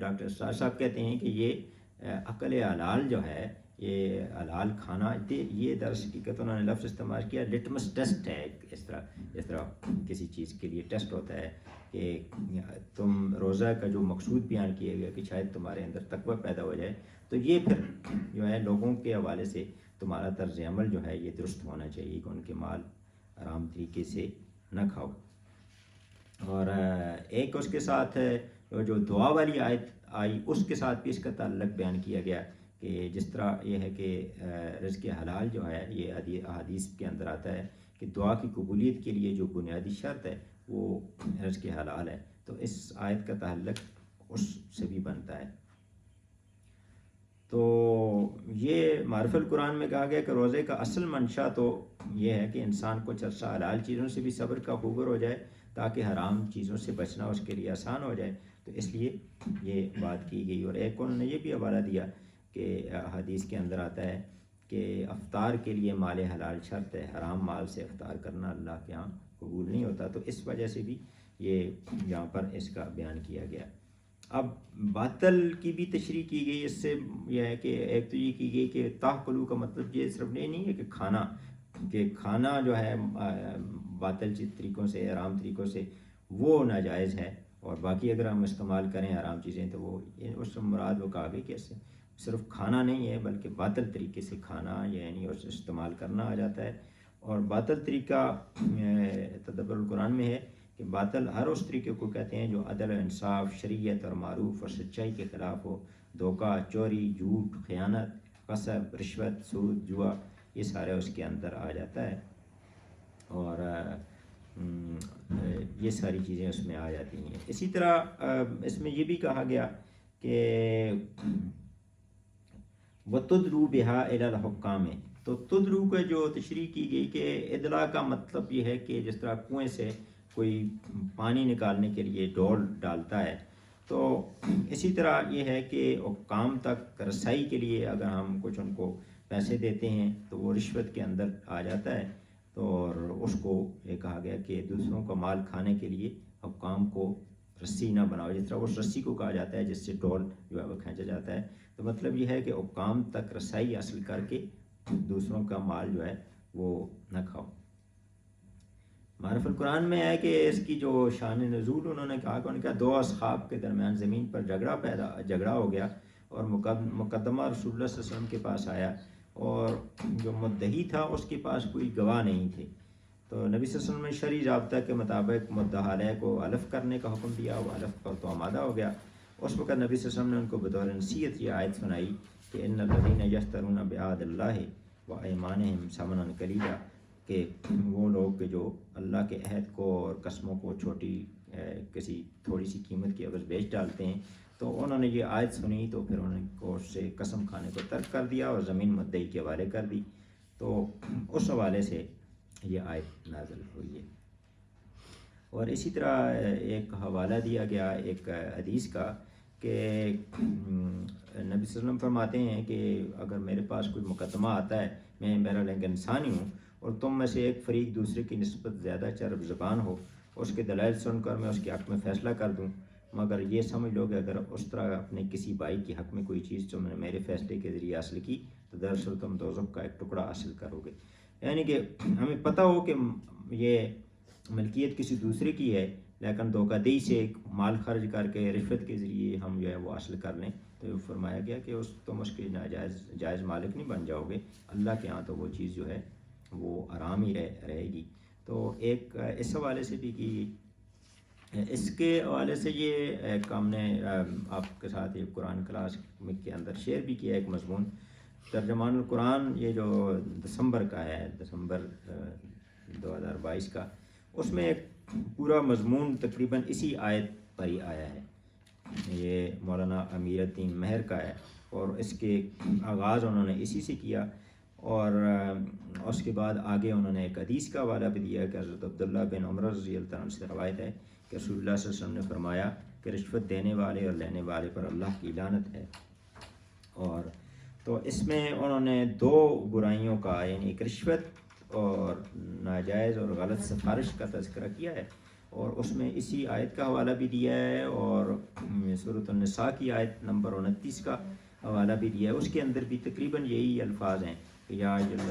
ڈاکٹر صاحب کہتے ہیں کہ یہ عقل حلال جو ہے، یہ حلال کھانا، یہ درس حقیقت انہوں نے لفظ استعمال کیا لٹمس ٹیسٹ ہے. اس طرح کسی چیز کے لیے ٹیسٹ ہوتا ہے کہ تم روزہ کا جو مقصود بیان کیا گیا کہ شاید تمہارے اندر تقوی پیدا ہو جائے، تو یہ پھر جو ہے لوگوں کے حوالے سے تمہارا طرز عمل جو ہے یہ درست ہونا چاہیے کہ ان کے مال حرام طریقے سے نہ کھاؤ. اور ایک اس کے ساتھ جو دعا والی آیت آئی اس کے ساتھ بھی اس کا تعلق بیان کیا گیا کہ جس طرح یہ ہے کہ رزق حلال جو ہے یہ احادیث کے اندر آتا ہے کہ دعا کی قبولیت کے لیے جو بنیادی شرط ہے وہ رزق حلال ہے، تو اس آیت کا تعلق اس سے بھی بنتا ہے۔ تو یہ معرف القرآن میں کہا گیا کہ روزے کا اصل منشا تو یہ ہے کہ انسان کو چرسہ حلال چیزوں سے بھی صبر کا خوبر ہو جائے تاکہ حرام چیزوں سے بچنا اس کے لیے آسان ہو جائے، تو اس لیے یہ بات کی گئی۔ اور ایک انہوں نے یہ بھی حوالہ دیا کہ حدیث کے اندر آتا ہے کہ افطار کے لیے مال حلال شرط ہے، حرام مال سے افطار کرنا اللہ کے ہاں قبول نہیں ہوتا، تو اس وجہ سے بھی یہ یہاں پر اس کا بیان کیا گیا۔ اب باطل کی بھی تشریح کی گئی، اس سے یہ ہے کہ ایک تو یہ کی گئی کہ تاکلو کا مطلب یہ صرف یہ نہیں ہے کہ کھانا جو ہے باطل طریقوں سے، حرام طریقوں سے وہ ناجائز ہے، اور باقی اگر ہم استعمال کریں حرام چیزیں تو وہ اس سے مراد وہ کہا گئی کہ صرف کھانا نہیں ہے بلکہ باطل طریقے سے کھانا یعنی اس استعمال کرنا آ جاتا ہے۔ اور باطل طریقہ تدبر القرآن میں ہے کہ باطل ہر اس طریقے کو کہتے ہیں جو عدل و انصاف، شریعت اور معروف اور سچائی کے خلاف ہو، دھوکہ، چوری، جھوٹ، خیانت، غصب، رشوت، سود، جوا، یہ سارے اس کے اندر آ جاتا ہے، اور یہ ساری چیزیں اس میں آ جاتی ہیں۔ اسی طرح اس میں یہ بھی کہا گیا کہ وَتُدْلُوا بِهَا إِلَى الْحُكَّامِ، تو تدلو کا جو تشریح کی گئی کہ ادلا کا مطلب یہ ہے کہ جس طرح کنویں سے کوئی پانی نکالنے کے لیے ڈول ڈالتا ہے، تو اسی طرح یہ ہے کہ حکام تک رسائی کے لیے اگر ہم کچھ ان کو پیسے دیتے ہیں تو وہ رشوت کے اندر آ جاتا ہے، تو اور اس کو یہ کہا گیا کہ دوسروں کا مال کھانے کے لیے حکام کو رسی نہ بناؤ، جس طرح اس رسی کو کہا جاتا ہے جس سے ڈول جو ہے وہ کھینچا جاتا ہے، تو مطلب یہ ہے کہ حکام تک رسائی حاصل کر کے دوسروں کا مال جو ہے وہ نہ کھاؤ۔ معرف القرآن میں ہے کہ اس کی جو شان نزول انہوں نے کہا کہ ان کا دو اصحاب کے درمیان زمین پر جھگڑا ہو گیا، اور مقدمہ رسول اللہ صلی اللہ علیہ وسلم کے پاس آیا، اور جو مدعی تھا اس کے پاس کوئی گواہ نہیں تھے، تو نبی صلی اللہ علیہ وسلم نے شرعی ضابطہ کے مطابق مدعا علیہ کو حلف کرنے کا حکم دیا، وہ حلف پر تو آمادہ ہو گیا۔ اس وقت نبی صلی اللہ علیہ وسلم نے ان کو بطور نصیحت یہ آیت سنائی کہ ان الذین یشترون بعہد اللہ وایمانہم ثمنا قلیلا، کہ وہ لوگ کہ جو اللہ کے عہد کو اور قسموں کو کسی تھوڑی سی قیمت کی عوض بیچ ڈالتے ہیں، تو انہوں نے یہ آیت سنی تو پھر انہوں نے اس سے قسم کھانے کو ترک کر دیا اور زمین مدعی کے حوالے کر دی، تو اس حوالے سے یہ آیت نازل ہوئی ہے۔ اور اسی طرح ایک حوالہ دیا گیا ایک حدیث کا کہ نبی صلی اللہ علیہ وسلم فرماتے ہیں کہ اگر میرے پاس کوئی مقدمہ آتا ہے، میں میرا ایک انسانی ہوں، اور تم میں سے ایک فریق دوسرے کی نسبت زیادہ چرب زبان ہو، اس کے دلائل سن کر میں اس کے حق میں فیصلہ کر دوں، مگر یہ سمجھ لو کہ اگر اس طرح اپنے کسی بھائی کے حق میں کوئی چیز تم نے میرے فیصلے کے ذریعے حاصل کی تو دراصل تم دوزخ کا ایک ٹکڑا حاصل کرو گے۔ یعنی کہ ہمیں پتہ ہو کہ یہ ملکیت کسی دوسرے کی ہے، لیکن دھوکہ دہی سے مال خرچ کر کے رشوت کے ذریعے ہم جو ہے وہ حاصل کر لیں، تو فرمایا گیا کہ تم اس کے جائز مالک نہیں بن جاؤ گے، اللہ کے ہاں تو وہ چیز جو ہے وہ آرام ہی رہے گی۔ تو ایک اس حوالے سے بھی کی، اس کے حوالے سے یہ ایک ہم نے آپ کے ساتھ ایک قرآن کلاس کے اندر شیئر بھی کیا، ایک مضمون ترجمان القرآن یہ جو دسمبر کا ہے، دسمبر 2022 کا، اس میں ایک پورا مضمون تقریباً اسی آیت پر ہی آیا ہے، یہ مولانا امیر الدین مہر کا ہے، اور اس کے آغاز انہوں نے اسی سے کیا، اور اس کے بعد آگے انہوں نے ایک حدیث کا حوالہ بھی دیا کہ حضرت عبداللہ بن عمر رضی اللہ عنہ سے روایت ہے کہ رسول اللہ صلی اللہ علیہ وسلم نے فرمایا کہ رشوت دینے والے اور لینے والے پر اللہ کی لعنت ہے۔ اور تو اس میں انہوں نے دو برائیوں کا، یعنی ایک رشوت اور ناجائز اور غلط سفارش کا تذکرہ کیا ہے، اور اس میں اسی آیت کا حوالہ بھی دیا ہے، اور سورۃ النساء کی آیت نمبر 29 کا حوالہ بھی دیا ہے، اس کے اندر بھی تقریباً یہی الفاظ ہیں کہ یا ایھا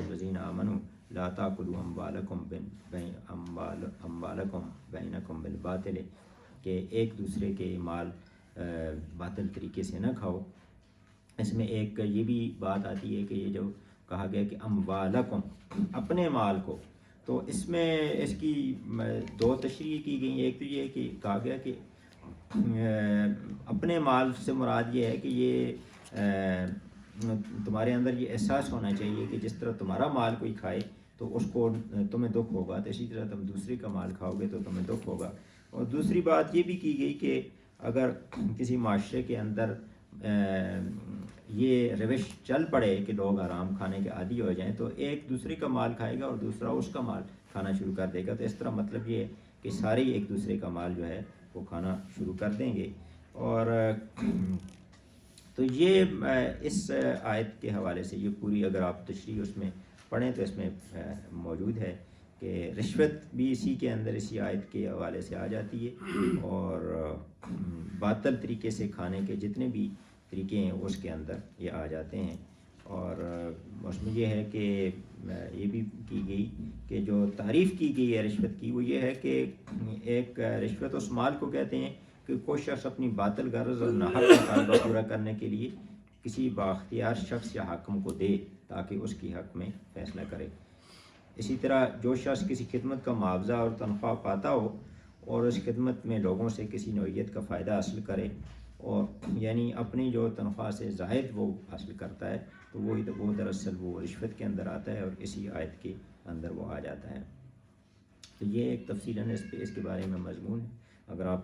الذین آمنوا لا تاکلوا اموالکم بینکم بالباطل، کہ ایک دوسرے کے مال باطل طریقے سے نہ کھاؤ۔ اس میں ایک یہ بھی بات آتی ہے کہ یہ جو کہا گیا کہ اموالکم، اپنے مال کو، تو اس میں اس کی دو تشریح کی گئی، ایک تو یہ کہ کہا گیا کہ اپنے مال سے مراد یہ ہے کہ یہ تمہارے اندر یہ احساس ہونا چاہیے کہ جس طرح تمہارا مال کوئی کھائے تو اس کو تمہیں دکھ ہوگا، تو اسی طرح تم دوسرے کا مال کھاؤ گے تو تمہیں دکھ ہوگا۔ اور دوسری بات یہ بھی کی گئی کہ اگر کسی معاشرے کے اندر یہ روش چل پڑے کہ لوگ حرام کھانے کے عادی ہو جائیں تو ایک دوسرے کا مال کھائے گا اور دوسرا اس کا مال کھانا شروع کر دے گا، تو اس طرح مطلب یہ ہے کہ سارے ایک دوسرے کا مال جو ہے وہ کھانا شروع کر دیں گے۔ اور تو یہ اس آیت کے حوالے سے یہ پوری اگر آپ تشریح اس میں پڑھیں تو اس میں موجود ہے کہ رشوت بھی اسی کے اندر اسی آیت کے حوالے سے آ جاتی ہے، اور باطل طریقے سے کھانے کے جتنے بھی طریقے ہیں اس کے اندر یہ آ جاتے ہیں۔ اور اس میں یہ ہے کہ یہ بھی کی گئی کہ جو تعریف کی گئی ہے رشوت کی وہ یہ ہے کہ ایک رشوت اس مال کو کہتے ہیں کہ کوئی شخص اپنی باطل غرض اور ناحق مطالبہ پورا کرنے کے لیے کسی بااختیار شخص یا حاکم کو دے تاکہ اس کی حق میں فیصلہ کرے۔ اسی طرح جو شخص کسی خدمت کا معاوضہ اور تنخواہ پاتا ہو اور اس خدمت میں لوگوں سے کسی نوعیت کا فائدہ حاصل کرے، اور یعنی اپنی جو تنخواہ سے زائد وہ حاصل کرتا ہے تو وہ دراصل وہ رشوت کے اندر آتا ہے اور اسی آیت کے اندر وہ آ جاتا ہے۔ تو یہ ایک تفصیلاً اس کے بارے میں مضمون ہے، اگر آپ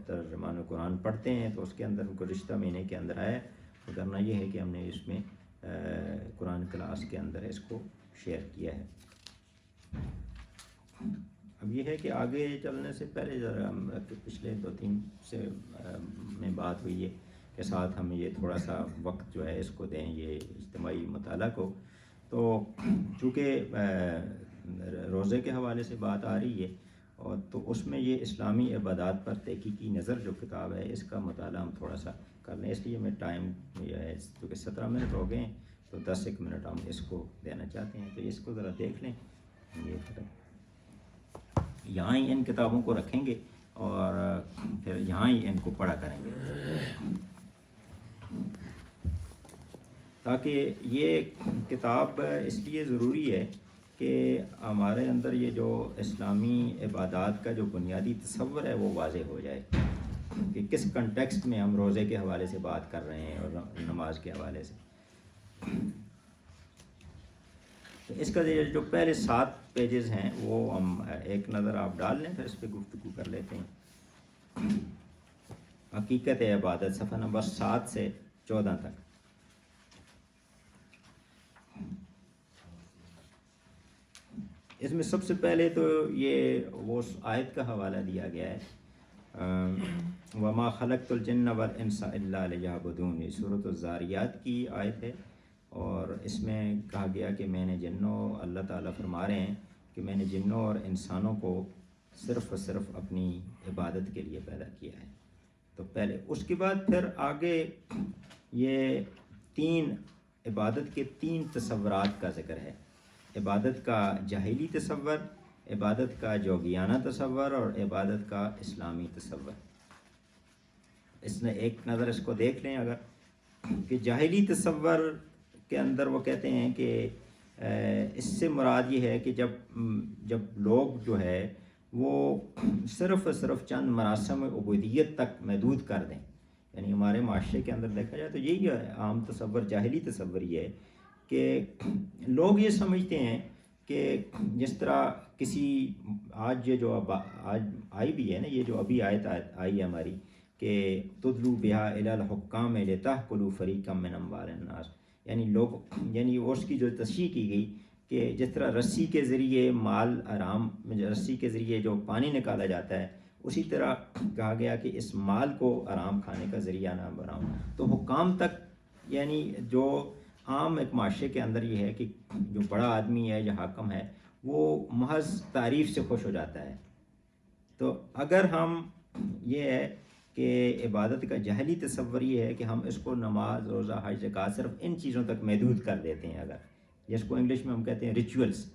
ترجمان قرآن پڑھتے ہیں تو اس کے اندر کو رشتہ مہینے کے اندر آیا، کرنا یہ ہے کہ ہم نے اس میں قرآن کلاس کے اندر اس کو شیئر کیا ہے۔ اب یہ ہے کہ آگے چلنے سے پہلے ذرا پچھلے 2-3 سے میں بات ہوئی ہے کہ ساتھ ہم یہ تھوڑا سا وقت جو ہے اس کو دیں یہ اجتماعی مطالعہ کو، تو چونکہ روزے کے حوالے سے بات آ رہی ہے اور تو اس میں یہ اسلامی عبادات پر تحقیقی نظر جو کتاب ہے اس کا مطالعہ ہم تھوڑا سا کر لیں، اس لیے میں ٹائم یہ ہے چونکہ 17 منٹ ہو گئے ہیں تو 10 منٹ ہم اس کو دینا چاہتے ہیں، تو اس کو ذرا دیکھ لیں۔ یہ یہاں ہی ان کتابوں کو رکھیں گے اور پھر یہاں ہی ان کو پڑھا کریں گے، تاکہ یہ کتاب اس لیے ضروری ہے کہ ہمارے اندر یہ جو اسلامی عبادات کا جو بنیادی تصور ہے وہ واضح ہو جائے کہ کس کنٹیکسٹ میں ہم روزے کے حوالے سے بات کر رہے ہیں اور نماز کے حوالے سے۔ تو اس کا جو پہلے 7 پیجز ہیں وہ ہم ایک نظر آپ ڈال لیں پھر اس پہ گفتگو کر لیتے ہیں۔ حقیقت عبادت صفحہ نمبر 7 سے 14 تک۔ اس میں سب سے پہلے تو یہ وہ آیت کا حوالہ دیا گیا ہے، وَمَا خَلَقْتُ الْجِنَّ وَالْإِنسَ إِلَّا لِيَعْبُدُونِ، یہ سورۃ الذاریات کی آیت ہے، اور اس میں کہا گیا کہ میں نے جنوں، اللہ تعالیٰ فرما رہے ہیں کہ میں نے جنوں اور انسانوں کو صرف اور صرف اپنی عبادت کے لیے پیدا کیا ہے۔ تو پہلے اس کے بعد پھر آگے یہ 3 عبادت کے 3 تصورات کا ذکر ہے، عبادت کا جاہلی تصور، عبادت کا جوگیانہ تصور اور عبادت کا اسلامی تصور۔ اس نے ایک نظر اس کو دیکھ لیں اگر کہ جاہلی تصور کے اندر وہ کہتے ہیں کہ اس سے مراد یہ ہے کہ جب لوگ جو ہے وہ صرف اور صرف چند مراسم عبودیت تک محدود کر دیں، یعنی ہمارے معاشرے کے اندر دیکھا جائے تو یہی عام تصور جاہلی تصور یہ ہے کہ لوگ یہ سمجھتے ہیں کہ جس طرح کسی آج یہ جو آج آئی بھی ہے نا، یہ جو ابھی آیت آئی ہے ہماری کہ تدلو بہا الی الحکام لتأکلوا فریقا من اموال الناس، یعنی لوگ یعنی اس کی جو تشریح کی گئی کہ جس طرح رسی کے ذریعے مال حرام، رسی کے ذریعے جو پانی نکالا جاتا ہے، اسی طرح کہا گیا کہ اس مال کو حرام کھانے کا ذریعہ نہ بناؤ۔ تو حکام تک یعنی جو عام ایک معاشرے کے اندر یہ ہے کہ جو بڑا آدمی ہے یا حاکم ہے وہ محض تعریف سے خوش ہو جاتا ہے۔ تو اگر ہم یہ ہے کہ عبادت کا جہلی تصور یہ ہے کہ ہم اس کو نماز، روزہ، حج، زکوٰۃ صرف ان چیزوں تک محدود کر دیتے ہیں، اگر جس کو انگلش میں ہم کہتے ہیں ریچولس،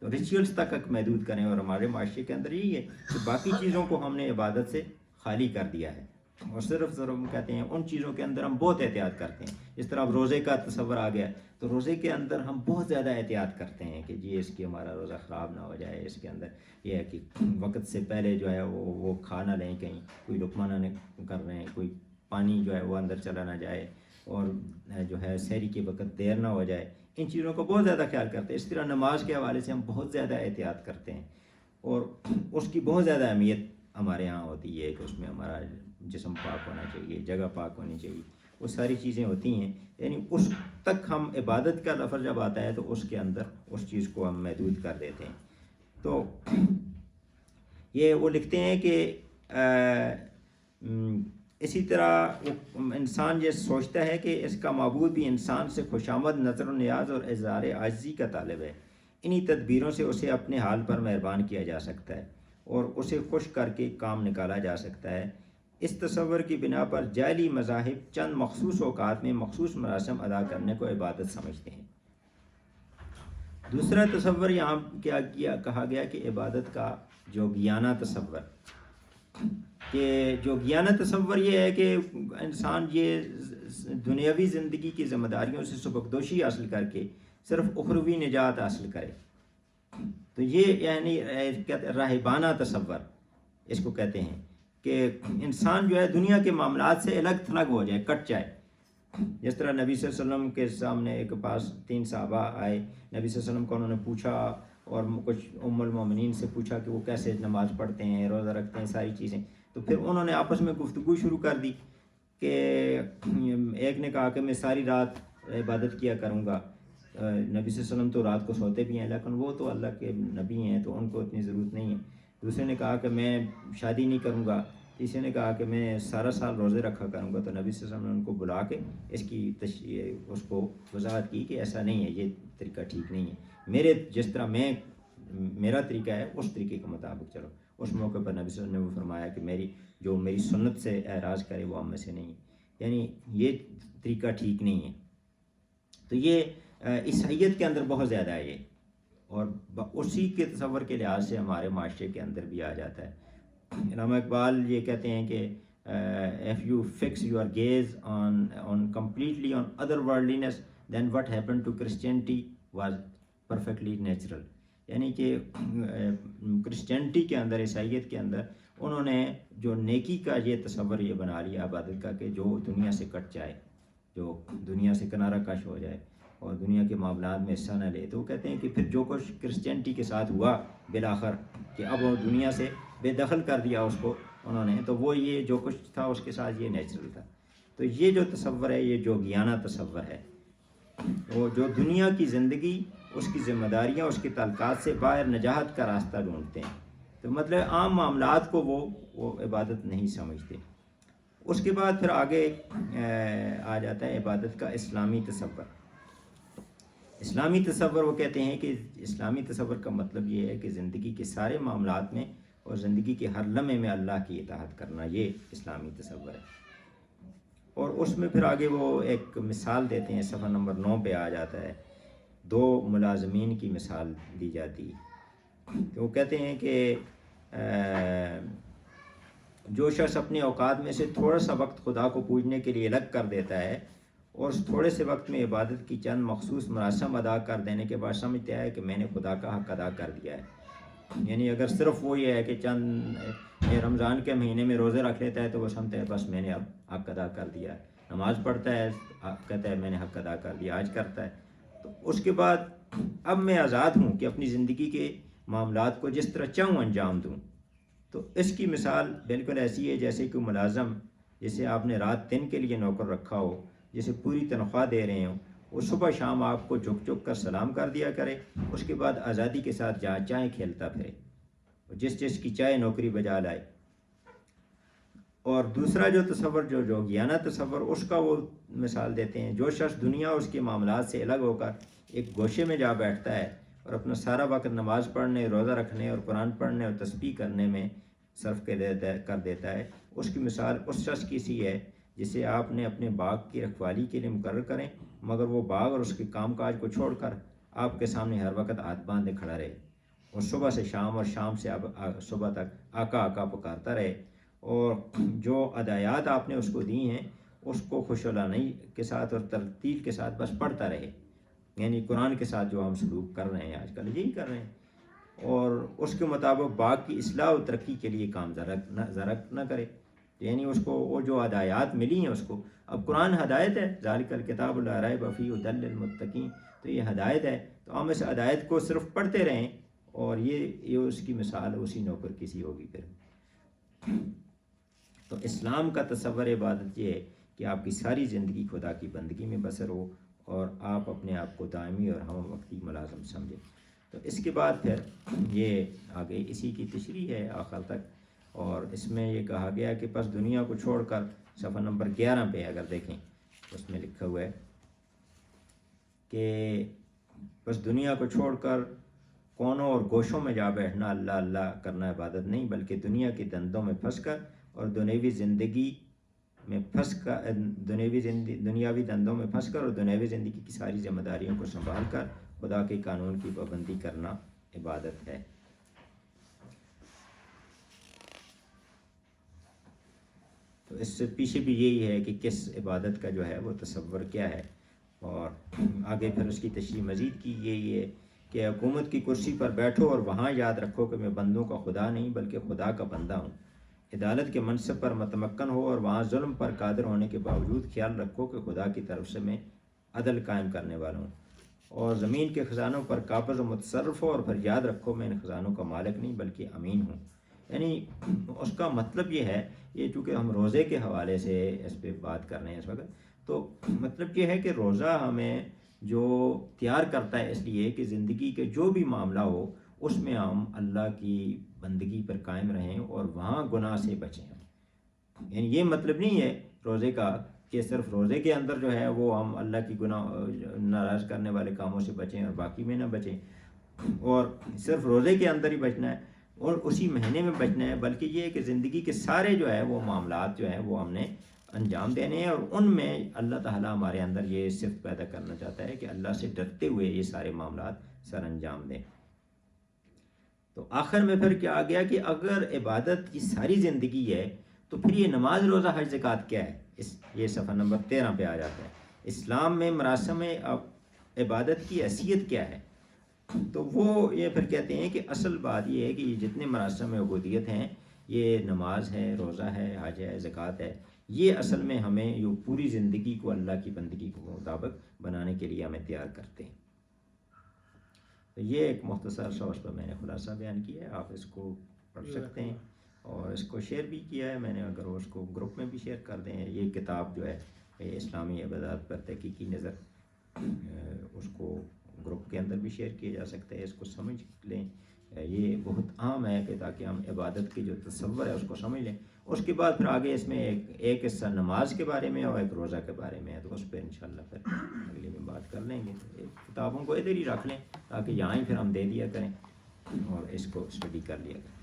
تو ریچولس تک محدود کریں، اور ہمارے معاشرے کے اندر یہی ہے کہ باقی چیزوں کو ہم نے عبادت سے خالی کر دیا ہے، اور صرف ہم کہتے ہیں ان چیزوں کے اندر ہم بہت احتیاط کرتے ہیں۔ اس طرح اب روزے کا تصور آ گیا تو روزے کے اندر ہم بہت زیادہ احتیاط کرتے ہیں کہ جی اس کی ہمارا روزہ خراب نہ ہو جائے، اس کے اندر یہ ہے کہ وقت سے پہلے جو ہے وہ کھا نہ لیں، کہیں کوئی لقمہ نہ کر رہے ہیں، کوئی پانی جو ہے وہ اندر چلا نہ جائے، اور جو ہے سحری کے وقت دیر نہ ہو جائے، ان چیزوں کا بہت زیادہ خیال کرتے ہیں۔ اس طرح نماز کے حوالے سے ہم بہت زیادہ احتیاط کرتے ہیں، اور اس کی بہت زیادہ اہمیت ہمارے ہاں ہوتی ہے کہ اس میں ہمارا جسم پاک ہونا چاہیے، جگہ پاک ہونی چاہیے، وہ ساری چیزیں ہوتی ہیں۔ یعنی اس تک ہم عبادت کا لفظ جب آتا ہے تو اس کے اندر اس چیز کو ہم محدود کر دیتے ہیں۔ تو یہ وہ لکھتے ہیں کہ اسی طرح انسان یہ سوچتا ہے کہ اس کا معبود بھی انسان سے خوشامد، نظر و نیاز اور اظہار عاجزی کا طالب ہے۔ انہی تدبیروں سے اسے اپنے حال پر مہربان کیا جا سکتا ہے اور اسے خوش کر کے کام نکالا جا سکتا ہے۔ اس تصور کی بنا پر جعلی مذاہب چند مخصوص اوقات میں مخصوص مراسم ادا کرنے کو عبادت سمجھتے ہیں۔ دوسرا تصور یہاں کہا گیا کہ عبادت کا جوگیانہ تصور، کہ جوگیانہ تصور یہ ہے کہ انسان یہ دنیاوی زندگی کی ذمہ داریوں سے سبکدوشی حاصل کر کے صرف اخروی نجات حاصل کرے۔ تو یہ یعنی راہبانہ تصور اس کو کہتے ہیں، کہ انسان جو ہے دنیا کے معاملات سے الگ تھلگ ہو جائے، کٹ جائے۔ جس طرح نبی صلی اللہ علیہ وسلم کے سامنے ایک پاس 3 صحابہ آئے، نبی صلی اللہ علیہ وسلم کو انہوں نے پوچھا، اور کچھ ام المومنین سے پوچھا کہ وہ کیسے نماز پڑھتے ہیں، روزہ رکھتے ہیں، ساری چیزیں۔ تو پھر انہوں نے آپس میں گفتگو شروع کر دی کہ ایک نے کہا کہ میں ساری رات عبادت کیا کروں گا۔ نبی صلی اللہ علیہ وسلم تو رات کو سوتے بھی ہیں، لیکن وہ تو اللہ کے نبی ہیں تو ان کو اتنی ضرورت نہیں ہے۔ دوسرے نے کہا کہ میں شادی نہیں کروں گا۔ تیسرے نے کہا کہ میں سارا سال روزے رکھا کروں گا۔ تو نبی صلی اللہ علیہ وسلم نے ان کو بلا کے اس کو وضاحت کی کہ ایسا نہیں ہے، یہ طریقہ ٹھیک نہیں ہے، جس طرح میرا طریقہ ہے اس طریقے کے مطابق چلو۔ اس موقع پر نبی صلی اللہ علیہ وسلم نے فرمایا کہ میری سنت سے اعراض کرے وہ ہم میں سے نہیں ہے، یعنی یہ طریقہ ٹھیک نہیں ہے۔ تو یہ عیسائیت کے اندر بہت زیادہ ہے یہ، اور اسی کے تصور کے لحاظ سے ہمارے معاشرے کے اندر بھی آ جاتا ہے۔ علامہ اقبال یہ کہتے ہیں کہ if you fix your gaze on completely on other worldliness then what happened to Christianity was perfectly natural۔ یعنی کہ کرسچینٹی کے اندر، عیسائیت کے اندر انہوں نے جو نیکی کا یہ تصور یہ بنا لیا عبادت کا، کہ جو دنیا سے کٹ جائے، جو دنیا سے کنارہ کش ہو جائے اور دنیا کے معاملات میں حصہ نہ لے۔ تو وہ کہتے ہیں کہ پھر جو کچھ کرسچینٹی کے ساتھ ہوا بالآخر، کہ اب وہ دنیا سے بے دخل کر دیا اس کو انہوں نے، تو وہ یہ جو کچھ تھا اس کے ساتھ یہ نیچرل تھا۔ تو یہ جو تصور ہے یہ جوگیانہ تصور ہے، وہ جو دنیا کی زندگی، اس کی ذمہ داریاں، اس کے تعلقات سے باہر نجات کا راستہ ڈھونڈتے ہیں۔ تو مطلب عام معاملات کو وہ عبادت نہیں سمجھتے۔ اس کے بعد پھر آگے آ جاتا ہے عبادت کا اسلامی تصور۔ اسلامی تصور وہ کہتے ہیں کہ اسلامی تصور کا مطلب یہ ہے کہ زندگی کے سارے معاملات میں اور زندگی کے ہر لمحے میں اللہ کی اطاعت کرنا، یہ اسلامی تصور ہے۔ اور اس میں پھر آگے وہ ایک مثال دیتے ہیں، صفحہ نمبر 9 پہ آ جاتا ہے، 2 ملازمین کی مثال دی جاتی ہے۔ تو وہ کہتے ہیں کہ جو شخص اپنے اوقات میں سے تھوڑا سا وقت خدا کو پوجنے کے لیے الگ کر دیتا ہے اور اس تھوڑے سے وقت میں عبادت کی چند مخصوص مراسم ادا کر دینے کے بعد سمجھتا ہے کہ میں نے خدا کا حق ادا کر دیا ہے۔ یعنی اگر صرف وہ یہ ہے کہ چند رمضان کے مہینے میں روزے رکھ لیتا ہے تو وہ سمجھتا ہے بس میں نے اب حق ادا کر دیا ہے، نماز پڑھتا ہے کہتا ہے میں نے حق ادا کر دیا، آج کرتا ہے۔ تو اس کے بعد اب میں آزاد ہوں کہ اپنی زندگی کے معاملات کو جس طرح چاہوں انجام دوں۔ تو اس کی مثال بالکل ایسی ہے جیسے کہ ملازم، جسے آپ نے رات دن کے لیے نوکر رکھا ہو، جسے پوری تنخواہ دے رہے ہوں، وہ صبح شام آپ کو جھک جھک کر سلام کر دیا کرے، اس کے بعد آزادی کے ساتھ جہاں چاہے کھیلتا پھرے، جس کی چاہے نوکری بجا لائے۔ اور دوسرا جو تصور جو جوگیانہ تصور، اس کا وہ مثال دیتے ہیں، جو شخص دنیا اور اس کے معاملات سے الگ ہو کر ایک گوشے میں جا بیٹھتا ہے اور اپنا سارا وقت نماز پڑھنے، روزہ رکھنے اور قرآن پڑھنے اور تسبیح کرنے میں صرف کر دیتا ہے، اس کی مثال اس شخص کی سی ہے جسے آپ نے اپنے باغ کی رکھوالی کے لیے مقرر کریں، مگر وہ باغ اور اس کے کام کاج کو چھوڑ کر آپ کے سامنے ہر وقت ہاتھ باندھے کھڑا رہے، اور صبح سے شام اور شام سے صبح تک آقا آقا پکارتا رہے، اور جو ہدایات آپ نے اس کو دی ہیں اس کو خوشالانی کے ساتھ اور ترتیل کے ساتھ بس پڑھتا رہے، یعنی قرآن کے ساتھ جو ہم سلوک کر رہے ہیں آج کل یہی کر رہے ہیں، اور اس کے مطابق باغ کی اصلاح و ترقی کے لیے کام زرک نہ کرے، یعنی اس کو وہ جو ہدایات ملی ہیں اس کو، اب قرآن ہدایت ہے، ذالک الکتاب لا ریب فیہ ھدی للمتقین، تو یہ ہدایت ہے، تو ہم اس ہدایت کو صرف پڑھتے رہیں، اور یہ اس کی مثال اسی نوکر کسی ہوگی پھر۔ تو اسلام کا تصور عبادت یہ ہے کہ آپ کی ساری زندگی خدا کی بندگی میں بسر ہو، اور آپ اپنے آپ کو دائمی اور ہم وقتی ملازم سمجھیں۔ تو اس کے بعد پھر یہ آگے اسی کی تشریح ہے آخر تک، اور اس میں یہ کہا گیا کہ پس دنیا کو چھوڑ کر، صفحہ نمبر 11 پہ اگر دیکھیں اس میں لکھا ہوا ہے کہ بس دنیا کو چھوڑ کر کونوں اور گوشوں میں جا بیٹھنا اللہ اللہ کرنا عبادت نہیں، بلکہ دنیا کے دندوں میں پھنس کر اور دنیاوی زندگی میں دنیاوی دندوں میں پھنس کر اور دنیاوی زندگی کی ساری ذمہ داریوں کو سنبھال کر خدا کے قانون کی پابندی کرنا عبادت ہے۔ تو اس سے پیچھے بھی یہی ہے کہ کس عبادت کا جو ہے وہ تصور کیا ہے، اور آگے پھر اس کی تشریح مزید کی یہی ہے کہ حکومت کی کرسی پر بیٹھو اور وہاں یاد رکھو کہ میں بندوں کا خدا نہیں بلکہ خدا کا بندہ ہوں، عدالت کے منصب پر متمکن ہو اور وہاں ظلم پر قادر ہونے کے باوجود خیال رکھو کہ خدا کی طرف سے میں عدل قائم کرنے والا ہوں، اور زمین کے خزانوں پر قابض و متصرف ہو، اور پھر یاد رکھو میں ان خزانوں کا مالک نہیں بلکہ امین ہوں۔ یعنی اس کا مطلب یہ ہے، یہ چونکہ ہم روزے کے حوالے سے اس پہ بات کر رہے ہیں اس وقت، تو مطلب یہ ہے کہ روزہ ہمیں جو تیار کرتا ہے اس لیے کہ زندگی کے جو بھی معاملہ ہو اس میں ہم اللہ کی بندگی پر قائم رہیں اور وہاں گناہ سے بچیں۔ یعنی یہ مطلب نہیں ہے روزے کا کہ صرف روزے کے اندر جو ہے وہ ہم اللہ کی گناہ ناراض کرنے والے کاموں سے بچیں اور باقی میں نہ بچیں، اور صرف روزے کے اندر ہی بچنا ہے اور اسی مہینے میں بچنا ہے، بلکہ یہ ہے کہ زندگی کے سارے جو ہے وہ معاملات جو ہیں وہ ہم نے انجام دینے ہیں، اور ان میں اللہ تعالیٰ ہمارے اندر یہ صفت پیدا کرنا چاہتا ہے کہ اللہ سے ڈرتے ہوئے یہ سارے معاملات سر انجام دیں۔ تو آخر میں پھر کیا آ گیا کہ اگر عبادت کی ساری زندگی ہے تو پھر یہ نماز روزہ حج زکوٰۃ کیا ہے؟ یہ صفحہ نمبر 13 پہ آ جاتا ہے۔ اسلام میں مراسم عبادت کی حیثیت کیا ہے؟ تو وہ یہ پھر کہتے ہیں کہ اصل بات یہ ہے کہ یہ جتنے مراسم عبودیت ہیں، یہ نماز ہے، روزہ ہے، حج ہے، زکوٰۃ ہے، یہ اصل میں ہمیں یہ پوری زندگی کو اللہ کی بندگی کے مطابق بنانے کے لیے ہمیں تیار کرتے ہیں۔ تو یہ ایک مختصر سا اس پر میں نے خلاصہ بیان کیا ہے، آپ اس کو پڑھ سکتے ہیں، اور اس کو شیئر بھی کیا ہے میں نے، اگر اس کو گروپ میں بھی شیئر کر دیں۔ یہ کتاب جو ہے اسلامی عبادات پر تحقیقی نظر، اس کو گروپ کے اندر بھی شیئر کیا جا سکتا ہے، اس کو سمجھ لیں۔ یہ بہت عام ہے کہ تاکہ ہم عبادت کی جو تصور ہے اس کو سمجھ لیں۔ اس کے بعد پھر آگے اس میں ایک حصہ نماز کے بارے میں اور ایک روزہ کے بارے میں ہے، تو اس پہ انشاءاللہ پھر اگلے میں بات کر لیں گے۔ تو کتابوں کو ادھر ہی رکھ لیں تاکہ یہاں ہی پھر ہم دے دیا کریں اور اس کو اسٹڈی کر لیا کریں۔